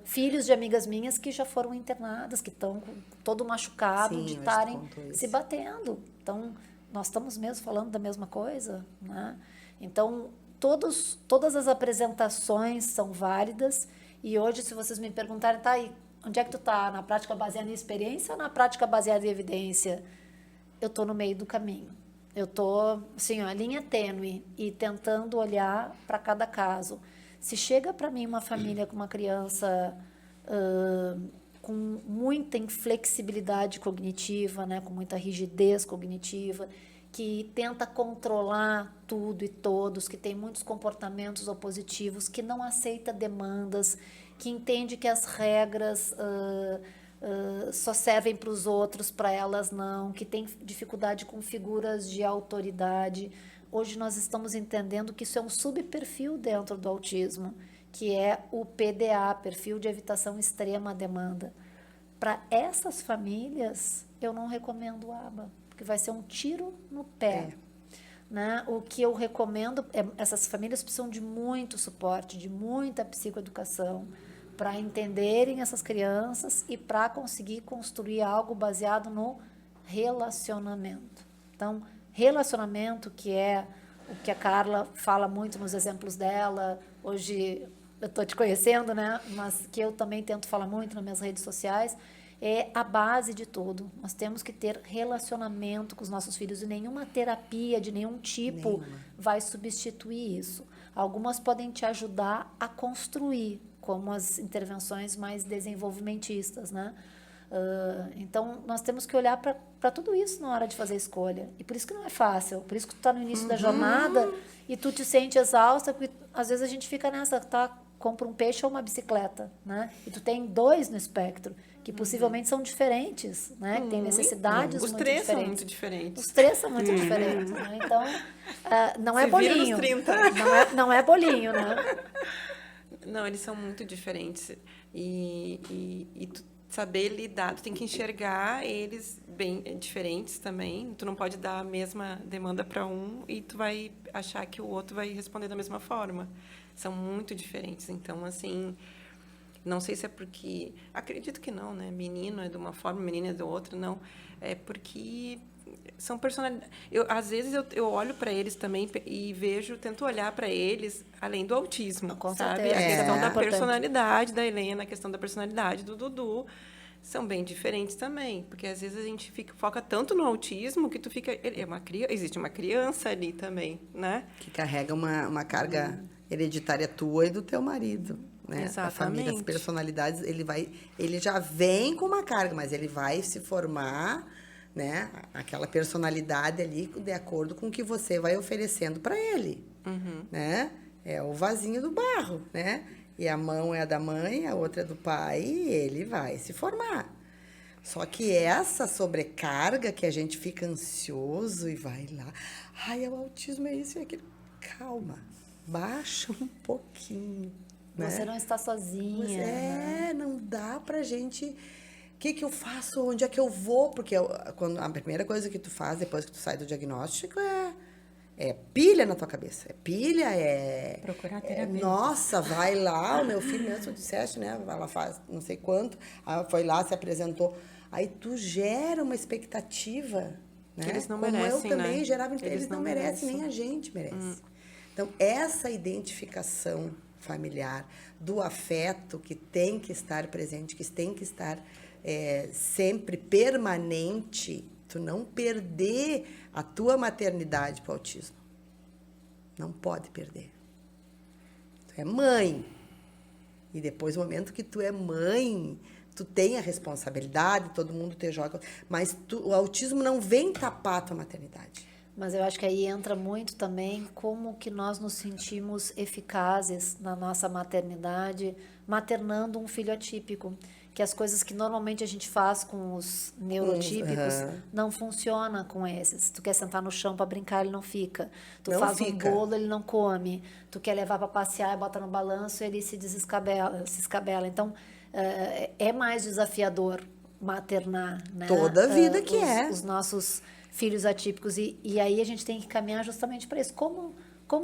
filhos de amigas minhas que já foram internadas, que estão todo machucado Sim, de eu estarem conto isso. se batendo. Então, nós estamos mesmo falando da mesma coisa, né? Então, todas as apresentações são válidas e hoje, se vocês me perguntarem, tá aí, onde é que tu tá? Na prática baseada em experiência ou na prática baseada em evidência? Eu estou no meio do caminho. Eu estou, assim, ó, linha tênue e tentando olhar para cada caso. Se chega para mim uma família com uma criança com muita inflexibilidade cognitiva, né, com muita rigidez cognitiva, que tenta controlar tudo e todos, que tem muitos comportamentos opositivos, que não aceita demandas, que entende que as regras só servem para os outros, para elas não, que tem dificuldade com figuras de autoridade. Hoje nós estamos entendendo que isso é um subperfil dentro do autismo, que é o PDA, perfil de evitação extrema demanda. Para essas famílias, eu não recomendo o ABA, porque vai ser um tiro no pé. Né? O que eu recomendo essas famílias precisam de muito suporte, de muita psicoeducação, para entenderem essas crianças e para conseguir construir algo baseado no relacionamento. Então, relacionamento, que é o que a Carla fala muito nos exemplos dela, hoje eu estou te conhecendo, né? Mas que eu também tento falar muito nas minhas redes sociais, é a base de tudo. Nós temos que ter relacionamento com os nossos filhos e nenhuma terapia de nenhum tipo vai substituir isso. Algumas podem te ajudar a construir, como as intervenções mais desenvolvimentistas, né? Então, nós temos que olhar para tudo isso na hora de fazer a escolha. E por isso que não é fácil. Por isso que tu está no início da jornada e tu te sente exausta, porque às vezes a gente fica nessa, compra um peixe ou uma bicicleta, né? E tu tem 2 no espectro, que possivelmente são diferentes, né? Que tem necessidades muito diferentes. Os 3 são muito diferentes. Os 3 são muito diferentes, né? Então, não é Se vira nos bolinho. 30. Não é bolinho, né? Não, eles são muito diferentes. E tu saber lidar, tu tem que enxergar eles bem diferentes também. Tu não pode dar a mesma demanda para um e tu vai achar que o outro vai responder da mesma forma. São muito diferentes. Então, assim, não sei se é porque... Acredito que não, né? Menino é de uma forma, menina é de outra, não. É porque são personalidades... Às vezes, eu olho para eles também e tento olhar para eles além do autismo, Com sabe? certeza. A questão da Importante. personalidade da Helena, a questão da personalidade do Dudu, são bem diferentes também. Porque, às vezes, a gente foca tanto no autismo que tu fica... Existe uma criança ali também, né? Que carrega uma carga hereditária tua e do teu marido. Né? Exatamente. A família, as personalidades, ele já vem com uma carga, mas ele vai se formar, né? Aquela personalidade ali de acordo com o que você vai oferecendo para ele. Né? É o vasinho do barro, né? E a mão é a da mãe, a outra é do pai, e ele vai se formar. Só que essa sobrecarga que a gente fica ansioso e vai lá, ai, o autismo é isso e aquilo. Calma, baixa um pouquinho. Né? Você não está sozinha. Né? Não dá pra gente... O que eu faço? Onde é que eu vou? Porque a primeira coisa que tu faz depois que tu sai do diagnóstico é pilha na tua cabeça. É pilha, procurar terapia. Nossa, vai lá, o meu filho mesmo, tu disseste, né? Ela faz não sei quanto, foi lá, se apresentou. Aí tu gera uma expectativa né? Eles não Como merecem, eu também né? gerava, eles Eles não não merecem, merecem. nem a gente merece. Então, essa identificação familiar, do afeto que tem que estar presente, que tem que estar sempre permanente, tu não perder a tua maternidade para o autismo. Não pode perder. Tu é mãe. E depois, no momento que tu é mãe, tu tem a responsabilidade, todo mundo te joga. Mas o autismo não vem tapar a tua maternidade. Mas eu acho que aí entra muito também como que nós nos sentimos eficazes na nossa maternidade, maternando um filho atípico. Que as coisas que normalmente a gente faz com os neurotípicos não funciona com esses. Tu quer sentar no chão para brincar, ele não fica. Tu Não faz fica. um bolo, ele não come. Tu quer levar para passear, bota no balanço, ele se escabela. Então, é mais desafiador maternar, né? Toda a vida que os nossos filhos atípicos. E aí a gente tem que caminhar justamente para isso. Como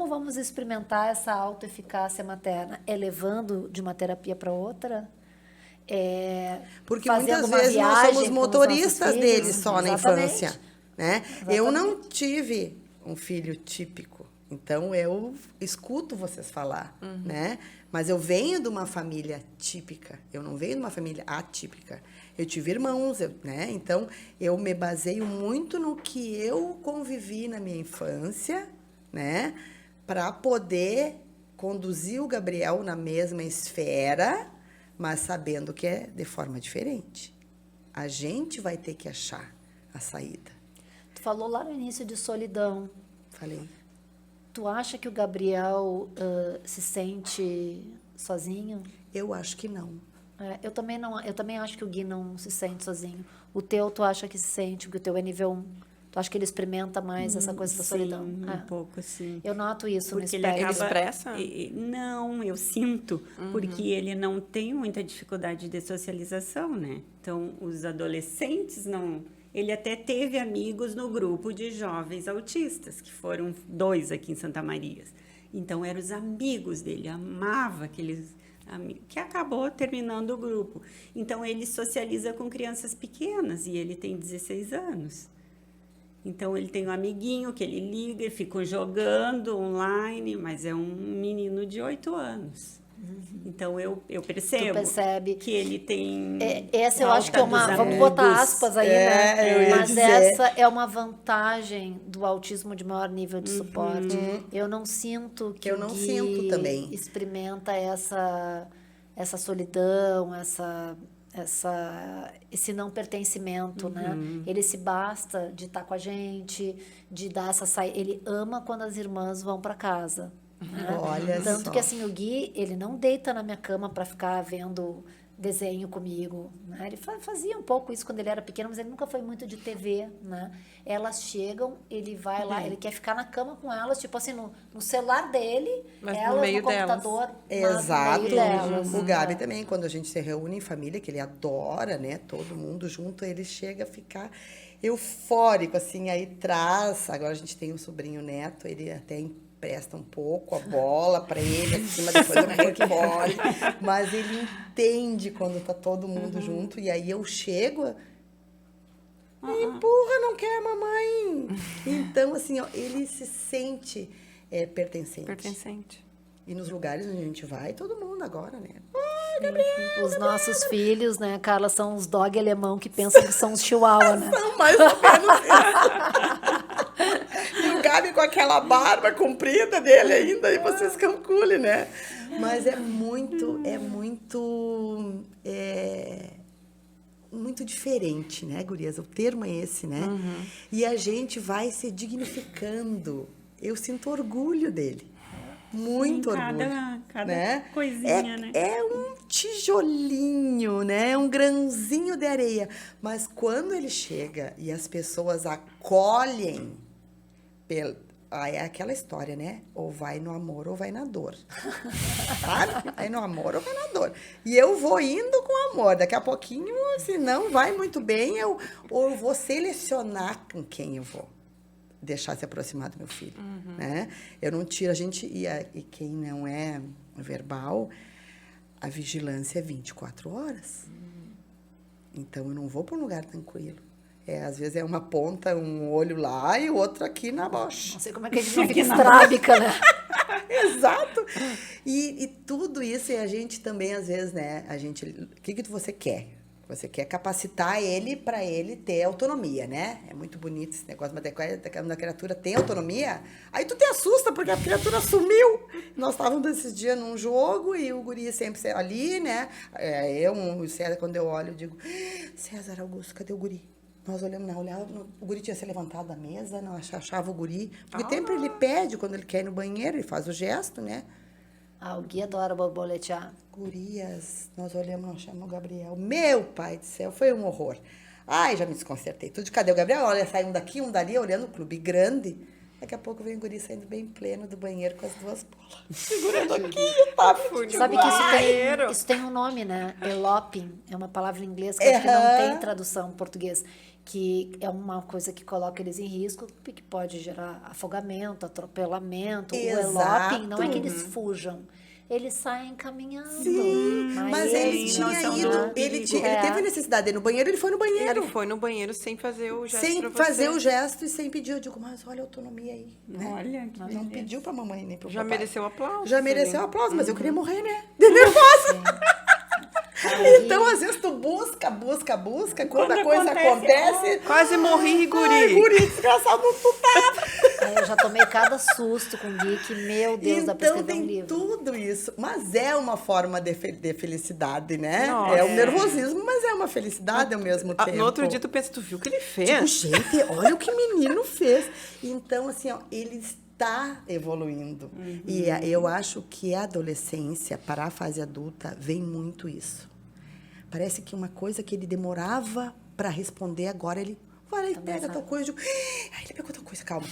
vamos experimentar essa autoeficácia materna? É levando de uma terapia para outra? Porque Fazendo muitas uma vezes nós viagem somos com os motoristas nossos deles filhos? só na Exatamente. infância, né? Eu não tive um filho típico, então eu escuto vocês falar, né? Mas eu venho de uma família típica, eu não venho de uma família atípica. Eu tive irmãos, né? Então eu me baseio muito no que eu convivi na minha infância, né? Para poder conduzir o Gabriel na mesma esfera, mas sabendo que é de forma diferente. A gente vai ter que achar a saída. Tu falou lá no início de solidão. Falei. Tu acha que o Gabriel se sente sozinho? Eu acho que não. Eu também não. Eu também acho que o Gui não se sente sozinho. O teu, tu acha que se sente, porque o teu é nível 1. Tu acha que ele experimenta mais essa coisa da solidão? Um pouco, sim. Eu noto isso no Porque espelho. Ele expressa? Não, eu sinto, porque ele não tem muita dificuldade de socialização, né? Então, os adolescentes não... Ele até teve amigos no grupo de jovens autistas, que foram 2 aqui em Santa Maria. Então, eram os amigos dele, amava aqueles amigos, que acabou terminando o grupo. Então, ele socializa com crianças pequenas, e ele tem 16 anos. Então, ele tem um amiguinho que ele liga e ficam jogando online, mas é um menino de 8 anos. Então, eu percebo que ele tem... Essa eu acho que é uma... dos Vamos botar amigos. aspas aí, eu né? ia Mas dizer. essa é uma vantagem do autismo de maior nível de suporte. Eu não sinto que Eu o não Gui sinto também. experimenta essa solidão, esse não pertencimento, né? Ele se basta de estar com a gente, de dar essa saída. Ele ama quando as irmãs vão para casa. Né? Olha Tanto só. que assim, o Gui, ele não deita na minha cama para ficar vendo desenho comigo, né? Ele fazia um pouco isso quando ele era pequeno, mas ele nunca foi muito de TV, né? Elas chegam, ele vai lá, ele quer ficar na cama com elas, tipo assim, no celular dele, Mas no elas meio no computador, mas Exato. no meio delas. O Gabi também, quando a gente se reúne em família, que ele adora, né? Todo mundo junto, ele chega a ficar eufórico, assim, aí traz. Agora a gente tem um sobrinho neto, ele até empresta um pouco a bola para ele, assim, mas depois eu recolhe. Mas ele entende quando tá todo mundo junto, e aí eu chego. Empurra, não quer, mamãe. Então, assim, ó, ele se sente pertencente. Pertencente. E nos lugares onde a gente vai, todo mundo agora, né? Os nossos filhos, né, Carla, são os dog alemão que pensam que são os chihuahua, né? São mais ou menos isso. E o Gabi com aquela barba comprida dele ainda, aí vocês calculem, né? Mas muito diferente, né, gurias? O termo é esse, né? E a gente vai se dignificando. Eu sinto orgulho dele. Muito orgulho. Cada né? coisinha, né? É um tijolinho, né? É um grãozinho de areia. Mas quando ele chega e as pessoas acolhem, é aquela história, né? Ou vai no amor ou vai na dor. Sabe? Vai no amor ou vai na dor. E eu vou indo com amor. Daqui a pouquinho, se não vai muito bem, eu vou selecionar com quem eu vou deixar se aproximar do meu filho, né? Eu não tiro, a gente... E quem não é verbal, a vigilância é 24 horas. Então, eu não vou para um lugar tranquilo. Às vezes é uma ponta, um olho lá e o outro aqui na bocha. Não sei como é que a gente não fica estrábica, né? Exato. E tudo isso, e a gente também, às vezes, né? O que você quer? Você quer capacitar ele para ele ter autonomia, né? É muito bonito esse negócio, mas quando a criatura tem autonomia, aí tu te assusta porque a criatura sumiu. Nós estávamos esses dias num jogo e o guri sempre ali, né? O César, quando eu olho, eu digo, César Augusto, cadê o guri? Nós olhamos, o guri tinha se levantado da mesa, não achava o guri. Porque sempre ele pede, quando ele quer ir no banheiro, ele faz o gesto, né? O Gui adora borboletear. Gurias, nós olhamos, nós chamamos o Gabriel. Meu pai do céu, foi um horror. Ai, já me desconcertei. Tudo de cadê o Gabriel? Olha, sai um daqui, um dali, olhando o clube grande. Daqui a pouco vem o guri saindo bem pleno do banheiro com as duas bolas. Segurando aqui, tá? Sabe que isso tem um nome, né? Eloping. É uma palavra em inglês que acho que não tem tradução em português. Que é uma coisa que coloca eles em risco, que pode gerar afogamento, atropelamento. Exato. O eloping não é que eles fujam. Eles saem caminhando. Sim, mas ele tinha ido. Ele teve necessidade de ir no banheiro, ele foi no banheiro. Ele foi no banheiro sem fazer o gesto. Sem fazer o gesto e sem pedir. Eu digo, mas olha a autonomia aí. Né? Olha, que Mas não pediu pra mamãe nem pro papai. Já mereceu aplauso. Já mereceu aplauso, mas eu queria morrer, né? De nervosa. Então, às vezes, tu busca. Quando a coisa acontece... Quase morri, guri. Ai, guri, desgraçado, tu tava. Eu já tomei cada susto com o Gui, que, meu Deus, dá pra Então, escrever um tem livro. tudo isso. Mas é uma forma de felicidade, né? Nossa. É um nervosismo, mas é uma felicidade ao mesmo tempo. No outro dia, tu pensa, tu viu o que ele fez? Tipo, gente, olha o que o menino fez. Então, assim, ó, ele está evoluindo. E eu acho que a adolescência, para a fase adulta, vem muito isso. Parece que uma coisa que ele demorava para responder, agora ele vai lá e pega tal coisa. Aí ele pegou tal coisa. Calma.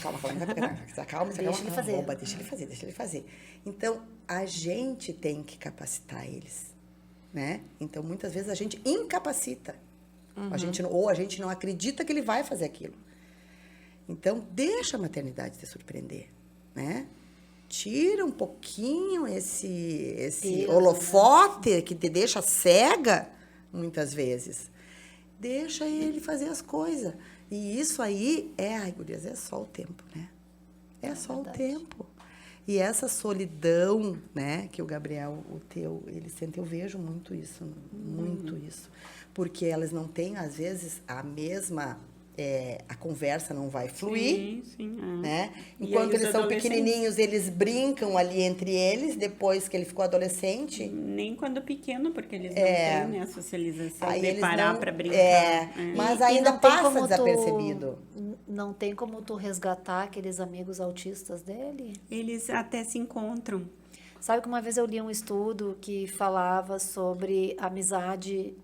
Deixa ele fazer. Oba, deixa ele fazer. Então, a gente tem que capacitar eles, né? Então, muitas vezes a gente incapacita. A gente não acredita que ele vai fazer aquilo. Então, deixa a maternidade te surpreender, né? Tira um pouquinho esse Deus, holofote que te deixa cega, muitas vezes. Deixa ele fazer as coisas. E isso aí gurias, é só o tempo, né? É só verdade. o tempo. E essa solidão, né, que o Gabriel, ele sente, eu vejo muito isso, muito isso. Porque elas não têm, às vezes, a mesma... a conversa não vai fluir, sim, né? E Enquanto aí os eles são adolescentes- pequenininhos, eles brincam ali entre eles, depois que ele ficou adolescente. Nem quando pequeno, porque eles não têm, né, a socialização Aí de eles parar não- para brincar. Mas E ainda não tem passa como desapercebido. Não tem como tu resgatar aqueles amigos autistas dele? Eles até se encontram. Sabe que uma vez eu li um estudo que falava sobre amizade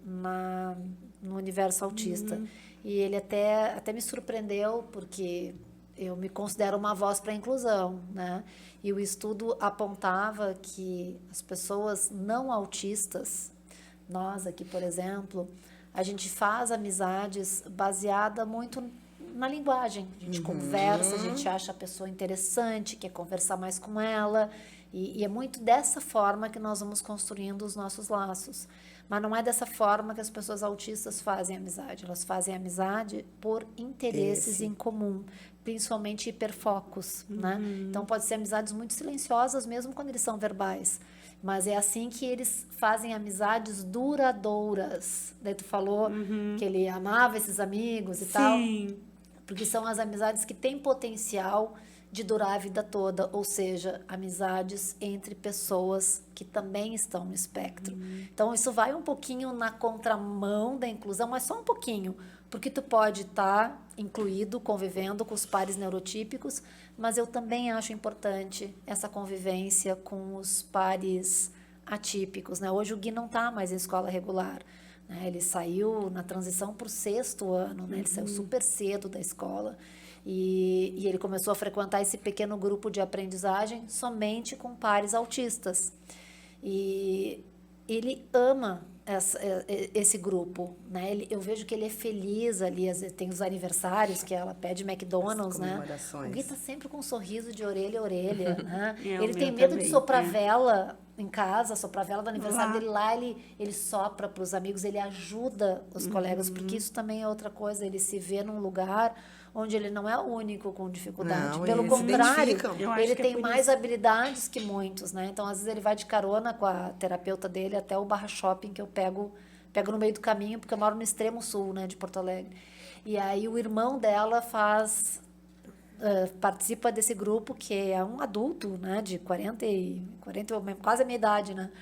no universo autista. E ele até me surpreendeu, porque eu me considero uma voz para a inclusão, né? E o estudo apontava que as pessoas não autistas, nós aqui, por exemplo, a gente faz amizades baseada muito na linguagem. A gente conversa, a gente acha a pessoa interessante, quer conversar mais com ela. E é muito dessa forma que nós vamos construindo os nossos laços. Mas não é dessa forma que as pessoas autistas fazem amizade. Elas fazem amizade por interesses em comum, principalmente hiperfocos, né? Então, pode ser amizades muito silenciosas, mesmo quando eles são verbais. Mas é assim que eles fazem amizades duradouras. Daí tu falou que ele amava esses amigos e tal. Sim. Porque são as amizades que têm potencial de durar a vida toda, ou seja, amizades entre pessoas que também estão no espectro. Então, isso vai um pouquinho na contramão da inclusão, mas só um pouquinho, porque tu pode estar incluído, convivendo com os pares neurotípicos, mas eu também acho importante essa convivência com os pares atípicos, né? Hoje o Gui não está mais em escola regular, né? Ele saiu na transição para o 6º ano, né? Ele saiu super cedo da escola. E ele começou a frequentar esse pequeno grupo de aprendizagem somente com pares autistas. E ele ama esse grupo, né? Eu vejo que ele é feliz ali, tem os aniversários que ela pede McDonald's, né? O Gui tá sempre com um sorriso de orelha a orelha, né? Ele tem medo de soprar vela em casa, soprar vela do aniversário dele lá, ele sopra para os amigos, ele ajuda os colegas, porque isso também é outra coisa, ele se vê num lugar onde ele não é o único com dificuldade. Não, pelo eles se contrário, identificam. ele tem mais habilidades que muitos, né? Então, às vezes, ele vai de carona com a terapeuta dele até o Barra Shopping, que eu pego no meio do caminho, porque eu moro no extremo sul, né, de Porto Alegre. E aí, o irmão dela participa desse grupo, que é um adulto, né, de 40, quase a minha idade, né?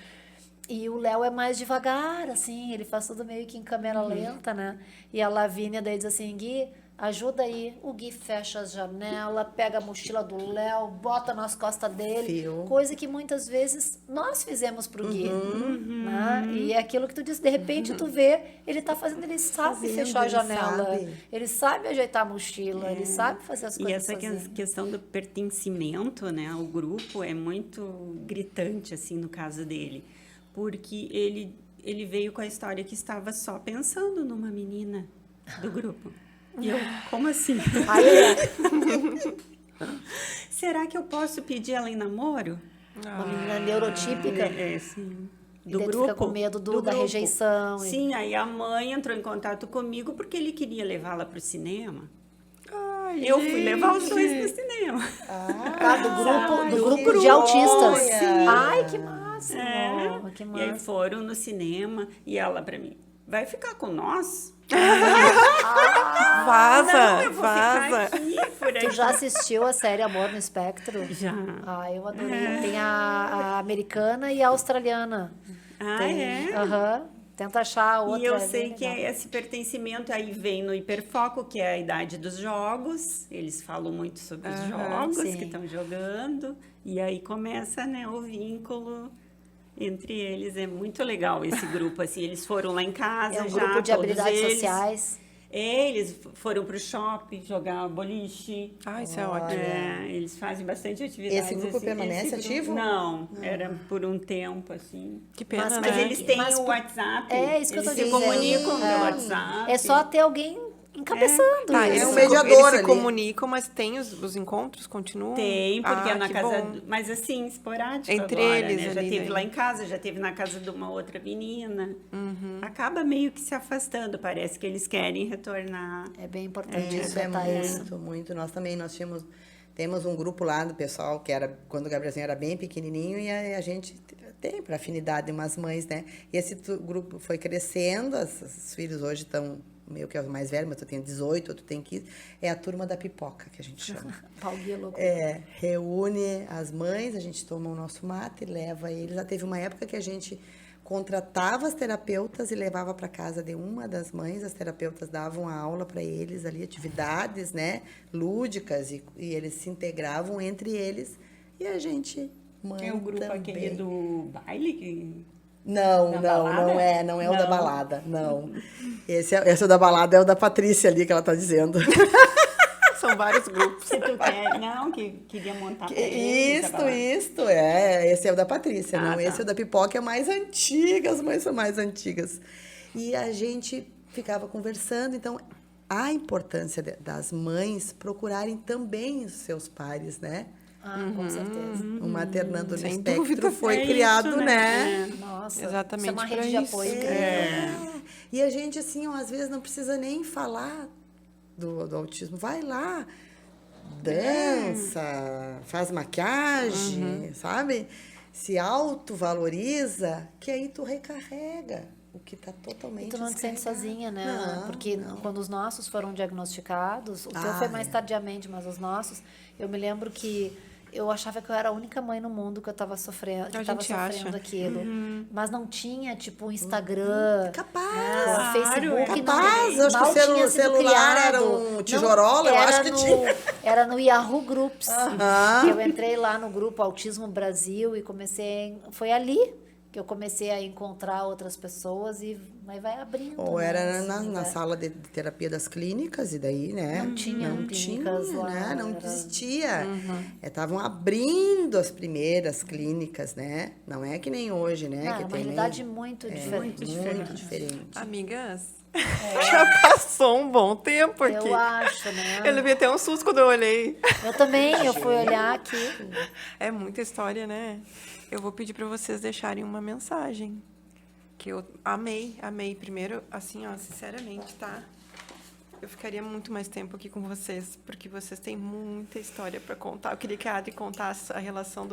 E o Léo é mais devagar, assim, ele faz tudo meio que em câmera lenta, né? E a Lavínia daí diz assim, Gui, ajuda aí. O Gui fecha as janelas, pega a mochila do Léo, bota nas costas dele. Coisa que muitas vezes nós fizemos pro Gui. Né? E é aquilo que tu disse, de repente tu vê, ele tá fazendo, ele sabe fechar a janela. Ele sabe ajeitar a mochila, ele sabe fazer as coisas sozinho. E essa questão do pertencimento, né, ao grupo é muito gritante, assim, no caso dele. Porque ele veio com a história que estava só pensando numa menina do grupo. E eu, como assim? Será que eu posso pedir ela em namoro? Uma menina neurotípica. Sim. Do grupo. Fica com medo da rejeição. Sim, aí a mãe entrou em contato comigo porque ele queria levá-la para o cinema. Eu fui levar os dois para o cinema. Do grupo de autistas. Sim. Ai, que máximo. Que máximo. E aí foram no cinema e ela para mim, vai ficar com nós? Vaza! Eu vou ficar aqui, por aqui. Tu já assistiu a série Amor no Espectro? Já. Eu adorei. Tem a americana e a australiana. Tenta achar a outra. E eu sei que esse pertencimento aí vem no hiperfoco, que é a idade dos jogos. Eles falam muito sobre os jogos que estão jogando. E aí começa, né, o vínculo entre eles. É muito legal esse grupo, assim. Eles foram lá em casa um grupo de habilidades sociais. Eles foram para o shopping jogar boliche. Isso é ótimo. Eles fazem bastante atividade. Esse grupo permanece ativo? Não, era por um tempo, assim. Que pena, Mas eles têm o WhatsApp. Isso que eu tô dizendo. Eles se comunicam pelo WhatsApp. É só ter alguém encabeçando. Eles um mediador eles se ali. comunicam, mas tem os encontros, continuam? Tem, porque é na casa... bom. Mas assim, esporádico Entre agora, eles, né? Já ali, teve lá em casa, já teve na casa de uma outra menina. Acaba meio que se afastando, parece que eles querem retornar. É bem importante Isso é muito. Nós temos um grupo lá do pessoal, que era quando o Gabrielzinho era bem pequenininho, e a gente tem para afinidade de umas mães, né? E esse grupo foi crescendo, os filhos hoje estão... meu que é o mais velho, mas tu tem 18, outro tem 15, é a turma da pipoca, que a gente chama. Reúne as mães, a gente toma o nosso mate, leva eles. Já teve uma época que a gente contratava as terapeutas e levava para casa de uma das mães, as terapeutas davam a aula para eles ali, atividades, né, lúdicas, e eles se integravam entre eles, e a gente, mãe, é o grupo também. Aquele do baile? Não é o da balada, não. Esse é o da balada, é o da Patrícia ali, que ela tá dizendo. São vários grupos. Se tu quer, não, que queria montar pra eles, esse é o da Patrícia, esse é o da pipoca, é mais antiga, as mães são mais antigas. E a gente ficava conversando, então, a importância das mães procurarem também os seus pares, né? Com certeza. O Maternando no Sem Espectro dúvida, foi criado, isso, né? Nossa, exatamente isso é uma pra rede de isso. apoio. E a gente, assim, às vezes não precisa nem falar do autismo. Vai lá, dança, faz maquiagem, sabe? Se autovaloriza, que aí tu recarrega o que está totalmente E tu não te sente sozinha, né? Não, porque quando os nossos foram diagnosticados, o teu foi mais tardiamente, mas os nossos, eu me lembro que eu achava que eu era a única mãe no mundo que eu estava sofrendo, aquilo. Mas não tinha, tipo, Instagram. Capaz. Facebook. Capaz, acho que o celular era um tijorola, eu acho que tinha. Era no Yahoo Groups. Eu entrei lá no grupo Autismo Brasil e comecei... Foi ali que eu comecei a encontrar outras pessoas e aí vai abrindo. Ou né, era assim, na sala de terapia das clínicas, e daí, né? Não tinha clínicas lá, né? Não era- existia. Estavam abrindo as primeiras clínicas, né? Não é que nem hoje, né? Não, que é uma tem realidade muito diferente. muito diferente. Amigas, já passou um bom tempo aqui. Eu acho, né? Eu levei até um susto quando eu olhei. Eu também, eu fui olhar aqui. É muita história, né? Eu vou pedir para vocês deixarem uma mensagem. Que eu amei. Primeiro, assim, ó, sinceramente, tá? Eu ficaria muito mais tempo aqui com vocês, porque vocês têm muita história para contar. Eu queria que a Adri contasse a relação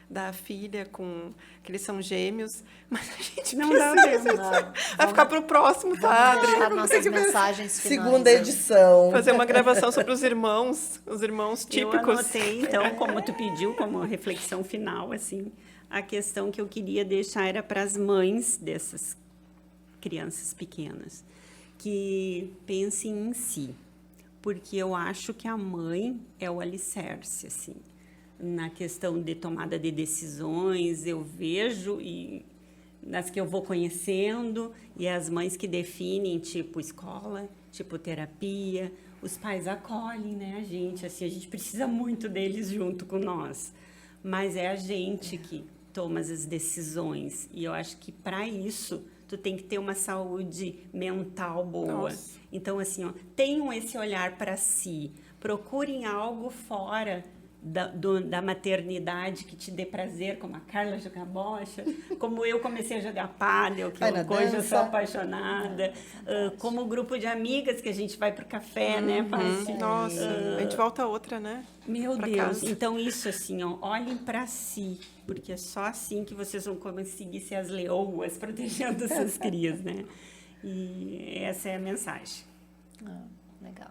da filha com... que eles são gêmeos, mas a gente Não dá tempo. vai ficar pro próximo, tá, Vamos Adri? deixar nossas mensagens finais. Segunda aí. edição. Fazer uma gravação sobre os irmãos Eu típicos. anotei, então, como tu pediu, como reflexão final, assim, a questão que eu queria deixar era para as mães dessas crianças pequenas, que pensem em si, porque eu acho que a mãe é o alicerce, assim, na questão de tomada de decisões, eu vejo e nas que eu vou conhecendo, e as mães que definem, tipo escola, tipo terapia, os pais acolhem, né, a gente precisa muito deles junto com nós, mas é a gente que toma as decisões, e eu acho que para isso tu tem que ter uma saúde mental boa. Nossa. Então, assim, ó, tenham esse olhar para si, procurem algo fora da maternidade que te dê prazer, como a Carla jogar bocha, como eu comecei a jogar pádel, que Vai na hoje eu sou dança. apaixonada, como o grupo de amigas que a gente vai pro café, né, Paty? Nossa, a gente volta a outra, né? Meu Pra Deus, casa. então isso assim, ó, olhem para si, porque é só assim que vocês vão conseguir ser as leoas protegendo suas crias, né? E essa é a mensagem. Ah, legal.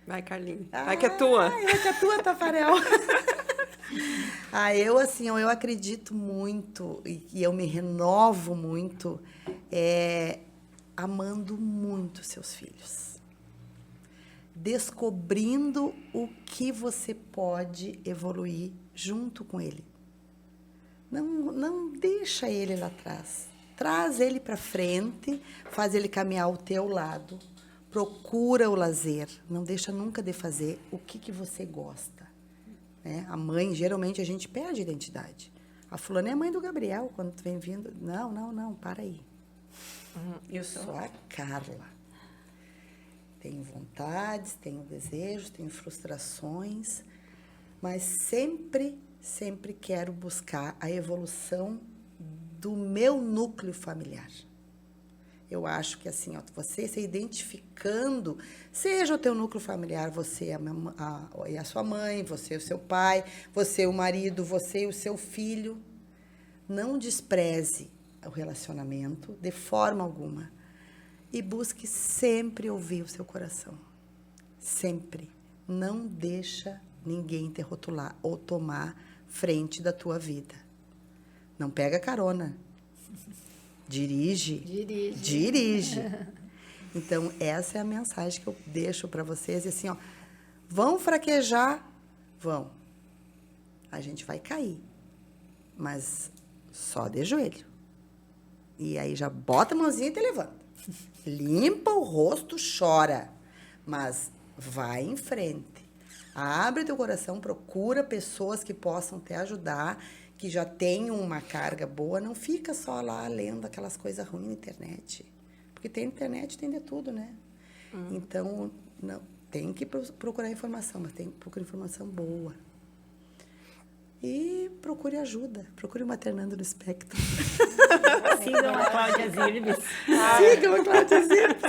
Vai, Carlinhos. Vai que é tua. Ai, que é tua, Tafarel. Eu assim, eu acredito muito e eu me renovo muito amando muito seus filhos. Descobrindo o que você pode evoluir junto com ele. Não deixa ele lá atrás. Traz ele para frente, faz ele caminhar ao teu lado. Procura o lazer, não deixa nunca de fazer o que você gosta. Né? A mãe, geralmente, a gente perde a identidade. A fulana é a mãe do Gabriel, quando tu vem vindo. Não, para aí. Eu sou a Carla. Tenho vontades, tenho desejos, tenho frustrações, mas sempre quero buscar a evolução do meu núcleo familiar. Eu acho que assim, ó, você se identificando, seja o teu núcleo familiar, você e a sua mãe, você e o seu pai, você o marido, você e o seu filho, não despreze o relacionamento de forma alguma e busque sempre ouvir o seu coração. Sempre. Não deixa ninguém te rotular ou tomar frente da tua vida. Não pega carona. Dirige. Então, essa é a mensagem que eu deixo para vocês. E assim, ó, vão fraquejar? Vão. A gente vai cair. Mas só de joelho. E aí já bota a mãozinha e te levanta. Limpa o rosto, chora. Mas vai em frente. Abre teu coração, procura pessoas que possam te ajudar, que já tenham uma carga boa, não fica só lá lendo aquelas coisas ruins na internet. Porque tem internet, tem de tudo, né? Então, não, tem que procurar informação, mas tem que procurar informação boa. E procure ajuda. Procure o Maternando no Espectro. Sigam a Cláudia Zirbis. Sigam a Cláudia Zirbis.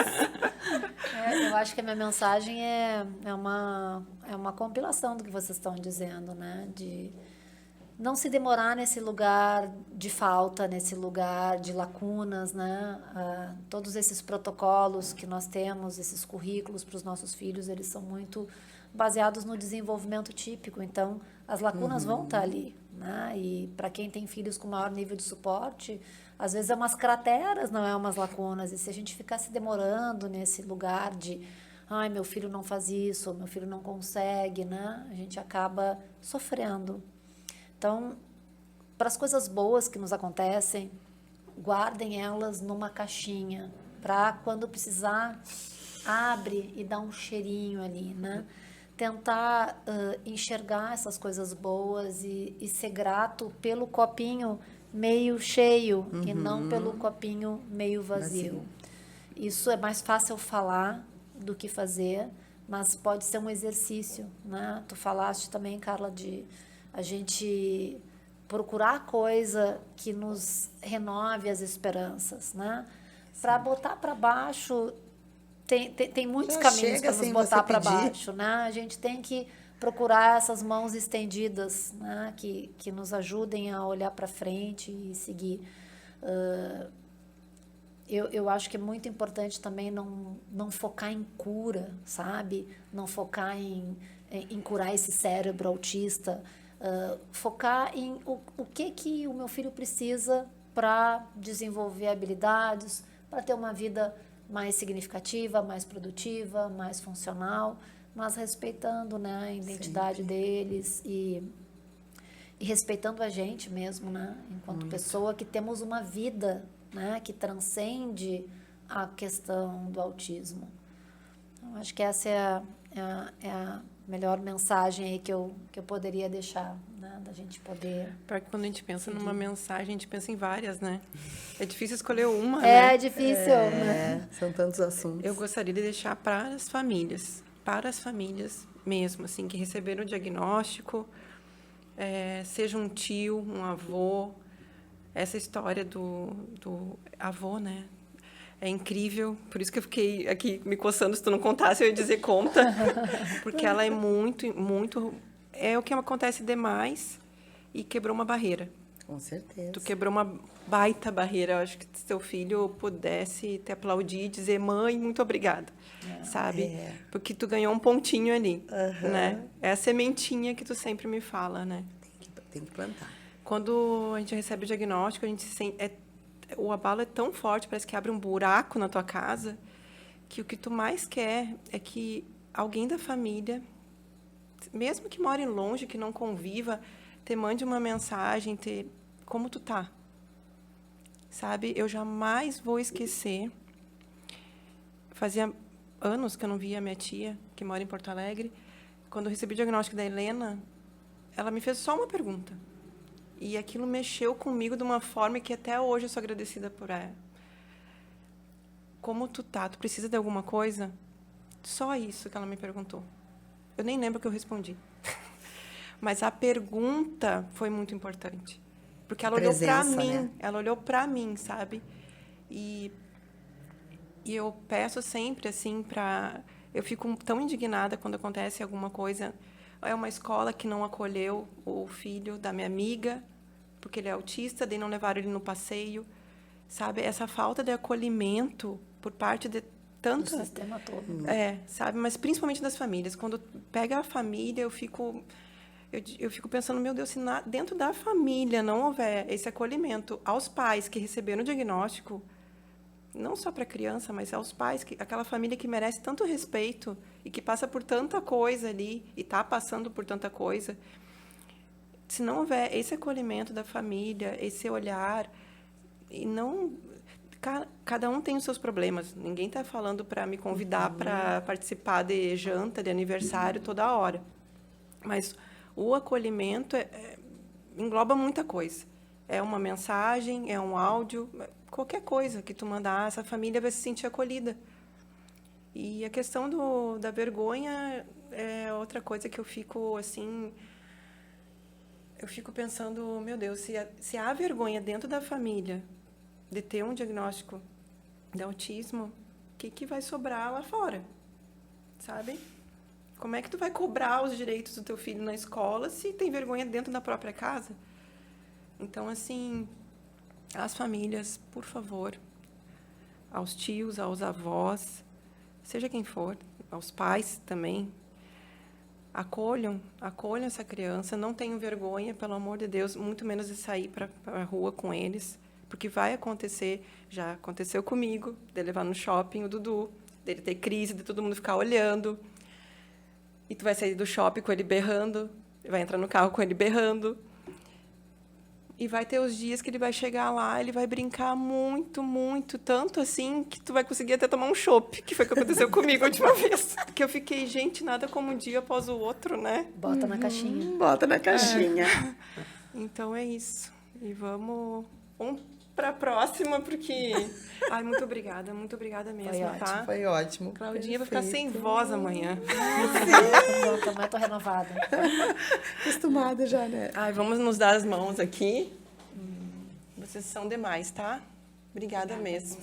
Eu acho que a minha mensagem é uma compilação do que vocês estão dizendo, né? De não se demorar nesse lugar de falta, nesse lugar de lacunas, né? Todos esses protocolos que nós temos, esses currículos para os nossos filhos, eles são muito baseados no desenvolvimento típico. Então, as lacunas vão estar ali, né? E para quem tem filhos com maior nível de suporte, às vezes é umas crateras, não é umas lacunas. E se a gente ficar se demorando nesse lugar de ai, meu filho não faz isso, meu filho não consegue, né? A gente acaba sofrendo. Então, para as coisas boas que nos acontecem, guardem elas numa caixinha, para quando precisar, abre e dá um cheirinho ali, né? Tentar enxergar essas coisas boas e ser grato pelo copinho meio cheio e não pelo copinho meio vazio. Isso é mais fácil falar do que fazer, mas pode ser um exercício, né? Tu falaste também, Carla, de a gente procurar coisa que nos renove as esperanças, né? Para botar para baixo, tem muitos Já caminhos chega para nos sem botar você para pedir. baixo, né? A gente tem que procurar essas mãos estendidas, né? Que nos ajudem a olhar para frente e seguir. Eu acho que é muito importante também não focar em cura, sabe? Não focar em curar esse cérebro autista. Focar em o que o meu filho precisa para desenvolver habilidades, para ter uma vida mais significativa, mais produtiva, mais funcional, mas respeitando, né, a identidade deles e respeitando a gente mesmo, né, enquanto pessoa, que temos uma vida, né, que transcende a questão do autismo. Então, acho que essa é a melhor mensagem aí que eu poderia deixar, né, da gente poder... Porque quando a gente pensa numa mensagem, a gente pensa em várias, né? É difícil escolher uma, né? É difícil, né? São tantos assuntos. Eu gostaria de deixar para as famílias mesmo, assim, que receberam o diagnóstico, seja um tio, um avô, essa história do avô, né? É incrível, por isso que eu fiquei aqui me coçando, se tu não contasse eu ia dizer conta, porque ela é muito, muito... É o que acontece demais e quebrou uma barreira. Com certeza. Tu quebrou uma baita barreira. Eu acho que se teu filho pudesse te aplaudir e dizer, mãe, muito obrigada, sabe? Porque tu ganhou um pontinho ali, né? É a sementinha que tu sempre me fala, né? Tem que plantar. Quando a gente recebe o diagnóstico, a gente se sente... o abalo é tão forte, parece que abre um buraco na tua casa, que o que tu mais quer é que alguém da família, mesmo que more longe, que não conviva, te mande uma mensagem, como tu tá? Sabe? Eu jamais vou esquecer. Fazia anos que eu não via a minha tia, que mora em Porto Alegre. Quando eu recebi o diagnóstico da Helena, ela me fez só uma pergunta. E aquilo mexeu comigo de uma forma que até hoje eu sou agradecida por ela. Como tu tá? Tu precisa de alguma coisa? Só isso que ela me perguntou. Eu nem lembro o que eu respondi. Mas a pergunta foi muito importante. Porque ela olhou para mim. Né? Ela olhou para mim, sabe? E eu peço sempre, assim, para... Eu fico tão indignada quando acontece alguma coisa... É uma escola que não acolheu o filho da minha amiga, porque ele é autista, daí não levaram ele no passeio, sabe? Essa falta de acolhimento por parte de tantas... Do sistema todo. Sabe? Mas principalmente das famílias. Quando pega a família, eu fico pensando, meu Deus, se dentro da família não houver esse acolhimento aos pais que receberam o diagnóstico, não só para a criança, mas aos pais, aquela família que merece tanto respeito e que passa por tanta coisa ali e está passando por tanta coisa. Se não houver esse acolhimento da família, esse olhar, e não... Cada um tem os seus problemas. Ninguém está falando para me convidar para participar de janta, de aniversário toda hora. Mas o acolhimento engloba muita coisa. É uma mensagem, é um áudio, qualquer coisa que tu mandar, essa família vai se sentir acolhida. E a questão da vergonha é outra coisa que eu fico, assim... Eu fico pensando, meu Deus, se há vergonha dentro da família de ter um diagnóstico de autismo, o que vai sobrar lá fora? Sabe? Como é que tu vai cobrar os direitos do teu filho na escola se tem vergonha dentro da própria casa? Então, assim, as famílias, por favor, aos tios, aos avós, seja quem for, aos pais também, acolham essa criança, não tenham vergonha, pelo amor de Deus, muito menos de sair para a rua com eles, porque vai acontecer, já aconteceu comigo, de levar no shopping o Dudu, dele ter crise, de todo mundo ficar olhando, e tu vai sair do shopping com ele berrando, vai entrar no carro com ele berrando. E vai ter os dias que ele vai chegar lá, ele vai brincar muito, muito, tanto assim que tu vai conseguir até tomar um chopp, que foi o que aconteceu comigo a última vez. Que eu fiquei, gente, nada como um dia após o outro, né? Bota na caixinha. Bota na caixinha. Então é isso. E vamos para a próxima, porque... Ai, muito obrigada mesmo, Foi ótimo, tá? Foi ótimo. Claudinha vai ficar sem voz amanhã. Amanhã eu tô renovada. Acostumada já, né? Ai, vamos nos dar as mãos aqui. Vocês são demais, tá? Obrigada mesmo.